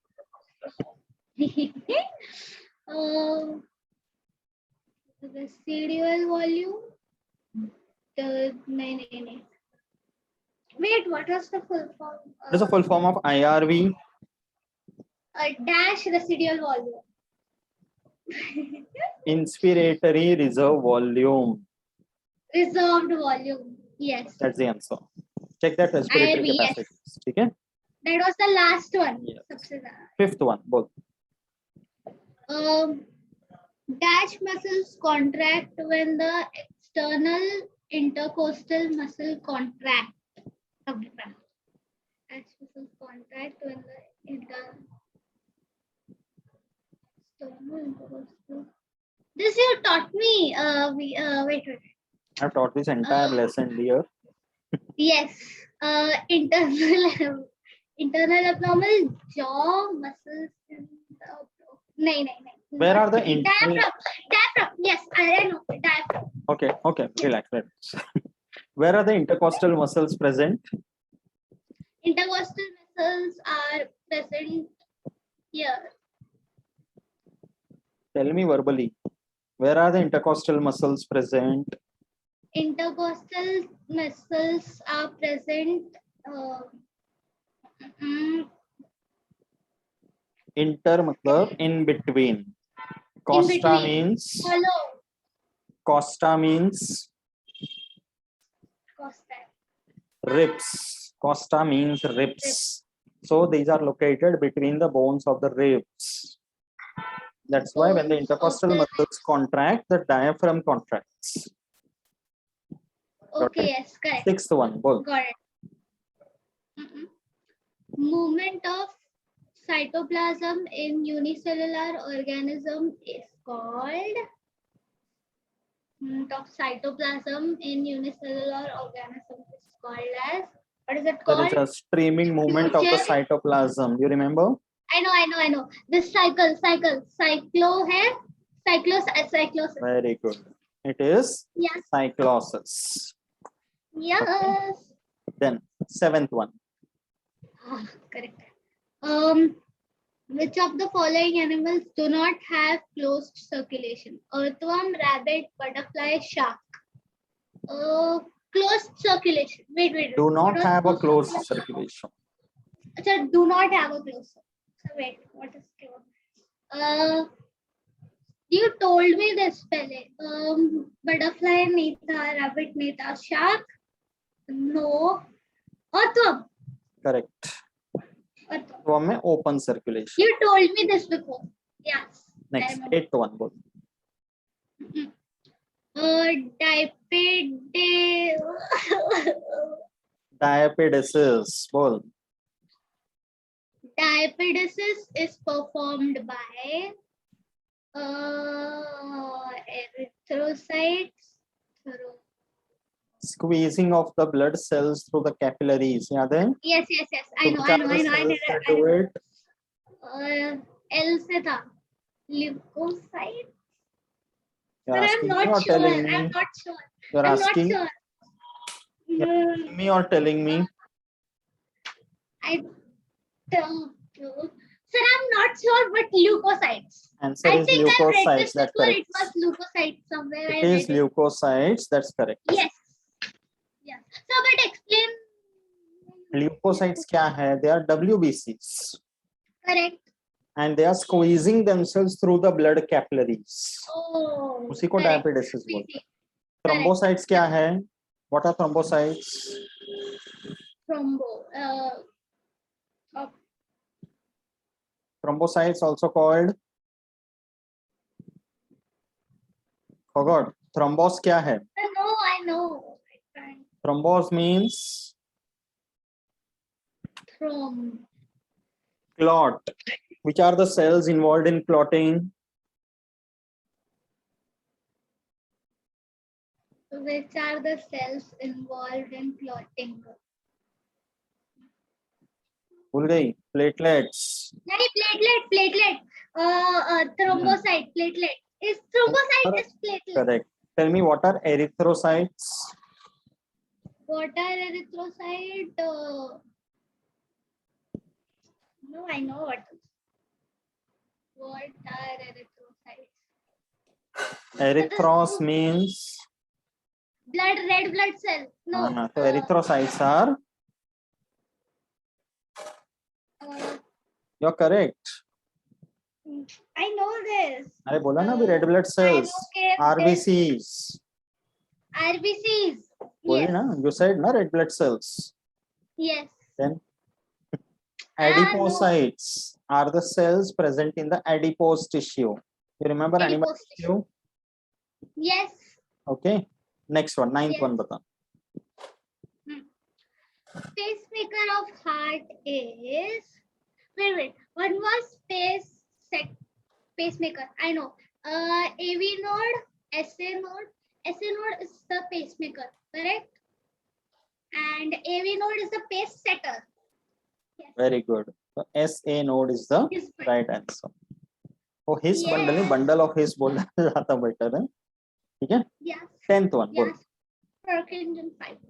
Residual volume. Wait, what was the full form? What is the full form of IRV? Dash residual volume. Inspiratory reserve volume. Reserved volume. Yes. That's the answer. Check that respiratory IRV, capacity. yes. Okay? That was the last one. Yes. Sabse Fifth one, both. Dash muscles contract when the external intercostal muscle contract. Dash muscles contract when the external intercostal. This you taught me. Wait. I've taught this entire lesson here. Yes. Internal abdominal jaw muscles. No. Where are the diaphragm? Yes, I know. Diaphragm. Okay. Relax. Where are the intercostal muscles present? Intercostal muscles are present here. Tell me verbally. Where are the intercostal muscles present? Intercostal muscles are present. Inter matlab in between. Costa means. Hello. Costa means. Costa. Ribs. Costa means ribs. So these are located between the bones of the ribs. That's why when the Bones of intercostal the- muscles contract, the diaphragm contracts. Okay, Okay. yes, correct. Sixth one, bol. Got it. Movement of cytoplasm in unicellular organism is called movement of cytoplasm in unicellular organism is called as, what is it There is called? a streaming movement of the Future- cytoplasm. You remember? I know. This cyclo hai, cyclosis. Very good. It is Yes, cyclosis. yes. Then seventh one. Ah, correct. Which of the following animals do not have closed circulation? Earthworm, rabbit, butterfly, shark. Closed circulation. Wait. Do What not was have a closed circulation. Achha, do not have a closed. So wait, what is closed? You told me this pehle. Butterfly nahi tha, rabbit nahi tha, shark. No. Earthworm. Correct. Earthworm. One में open circulation. You told me this before. Yes. I Next, remember. eighth one, bol. Diapedesis, bol. Diapedesis is performed by erythrocytes. Squeezing of the blood cells through the capillaries. याद है? Yes. I know. Which are the cells that do it? L से था. Leukocyte. You're But I'm asking me not or sure. telling me? I'm not sure. You're I'm not asking sure. me or telling me? I don't know. Sir, I'm not sure, but leukocytes. Answer I is think I've read leukocytes. this That's before. correct. It was leukocytes somewhere. It I is read it. leukocytes. That's correct. Yes. Yeah. So, but explain. Leukocytes क्या है? They are WBCs. Correct. And they are squeezing themselves through the blood capillaries. Oh. उसी को correct. diapedesis बोलते हैं. Correct. Thrombocytes क्या है? What are thrombocytes? Thrombo. Thrombocytes also called. Forgot. Thrombos क्या है? No, I know. Thrombos means clot. Which are the cells involved in clotting? Which are the cells involved in clotting? भूल गई. Platelets. नहीं, platelet. Thrombocyte, platelet. Is thrombocyte is platelet. Correct. Tell me what are erythrocytes? What are erythrocyte? No, I know what. What are erythrocytes? Erythros means. Red blood cell. No. So erythrocytes are. You're correct. I know this. अरे बोला ना अभी red blood cells. Okay. RBCs. RBCs. बोली Yes. ना? You said ना red blood cells. Yes. Then adipocytes are the cells present in the adipose tissue. You remember animal Adipose tissue? Yes. Okay. Next one, ninth Yes. one bata. Pacemaker of heart is. Wait. One was pacemaker. I know. AV node, SA node. SA node is the pacemaker, correct? And AV node is the pace setter. Yes. Very good. So SA node is the His right answer. Oh, his Yes. bundle, bundle of his बोलना ज़्यादा better है. ठीक है? Yes. 10th one. बोल. Yes. Purkinje fiber.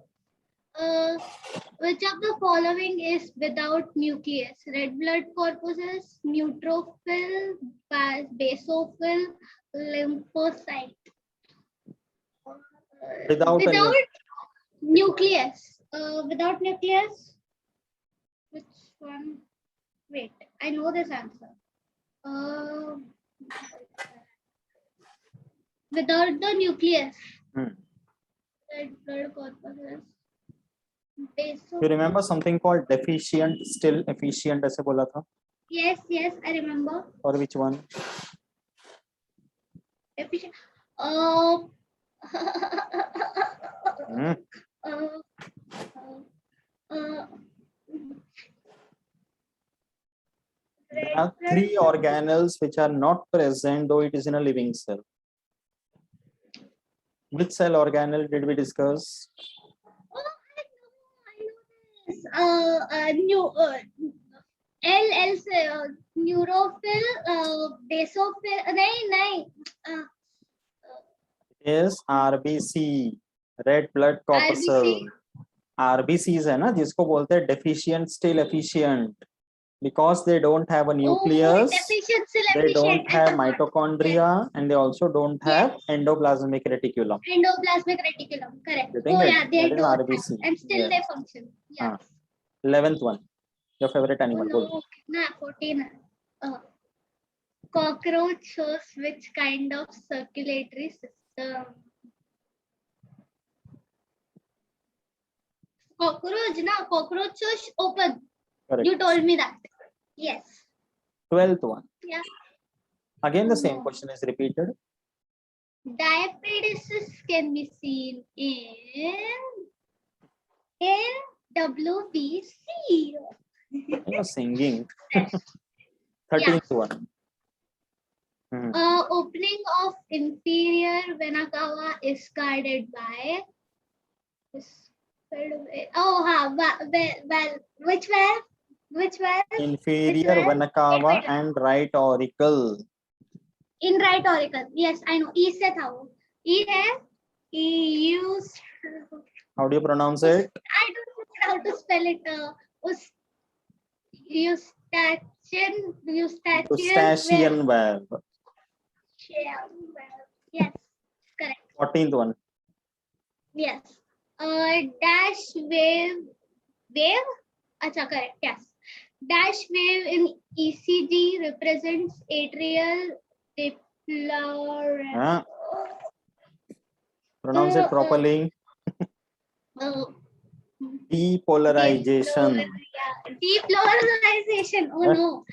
Which of the following is without nucleus? Red blood corpuscles, neutrophil, basophil, lymphocyte. Without nucleus. Without nucleus. Which one? Wait, I know this answer. Without the nucleus. Red blood corpuscles. You remember something called deficient, still efficient ऐसे बोला था? Yes, yes, I remember. Or which one? Efficient. Hmm. There are three organelles which are not present though it is in a living cell. Which cell organelle did we discuss? Oh, I know this. L से neutrophil, basophil, नहीं. Yes, RBC, red blood corpuscle. RBCs है ना जिसको बोलते हैं deficient still efficient because they don't have a nucleus, Deficient, still they efficient. don't have mitochondria, and they also don't have endoplasmic reticulum. Endoplasmic reticulum, correct. You think Oh it? yeah, they That is don't RBC. have, and still Yes. they function. Yeah. 11th one, your favorite animal. Oh, no. Nah, 14. Cockroach shows which kind of circulatory system? Cockroach shows open. Correct. You told me that. Yes. 12th one. Yeah. Again, the same No. question is repeated. Diapedesis can be seen in WBC. You're singing. 13th one. Opening of inferior vena cava is guarded by. Which valve? Which valve? Inferior valve? vena cava Inferior. and right auricle. In right auricle. Yes, I know. E से था वो. E है. E used. How do you pronounce it? I don't know how to spell it. Eustachian valve. Yes, correct. 14th one. Yes. Dash wave. Acha, correct. Yes. Dash wave in ECG represents atrial deploration. Pronounce it properly. Depolarization. Depolarization. Oh no.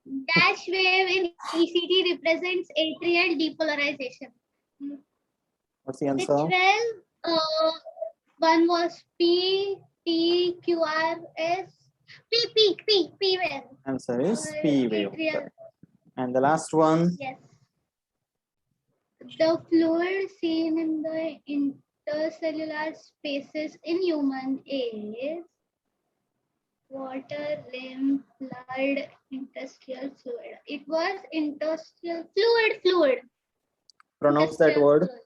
Dash wave in ECG represents atrial depolarization. What's the Which answer? well, one was P, T, Q, R, S, P wave. Answer is P wave. Atrial. And the last one. Yes. The fluid seen in the intercellular spaces in human is water, lymph, blood, interstitial fluid. It was interstitial fluid. Pronounce that word. Fluid.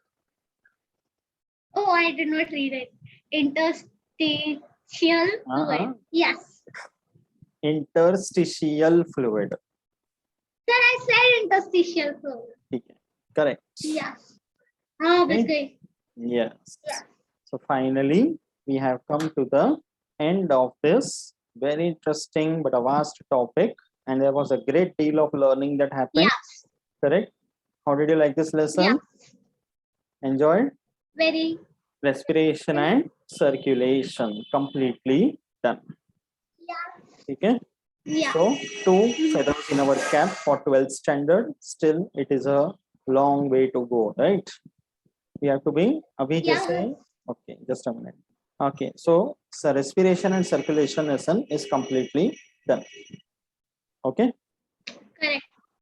Oh, I did not read it. Interstitial fluid. Yes. Interstitial fluid. Sir, I said interstitial fluid. Correct. Yes. Okay. Yes. Yeah. So finally, we have come to the end of this very interesting but a vast topic, and there was a great deal of learning that happened. Yes. Correct? How did you like this lesson? Yes. Enjoyed? Very. Respiration and circulation completely done. Yeah. Okay? Yeah. So 2 feathers in our cap for 12th standard. Still, it is a long way to go, right? We have to be abhi jaise. Okay, just a minute. Okay, so respiration and circulation lesson is completely done. Okay. Correct.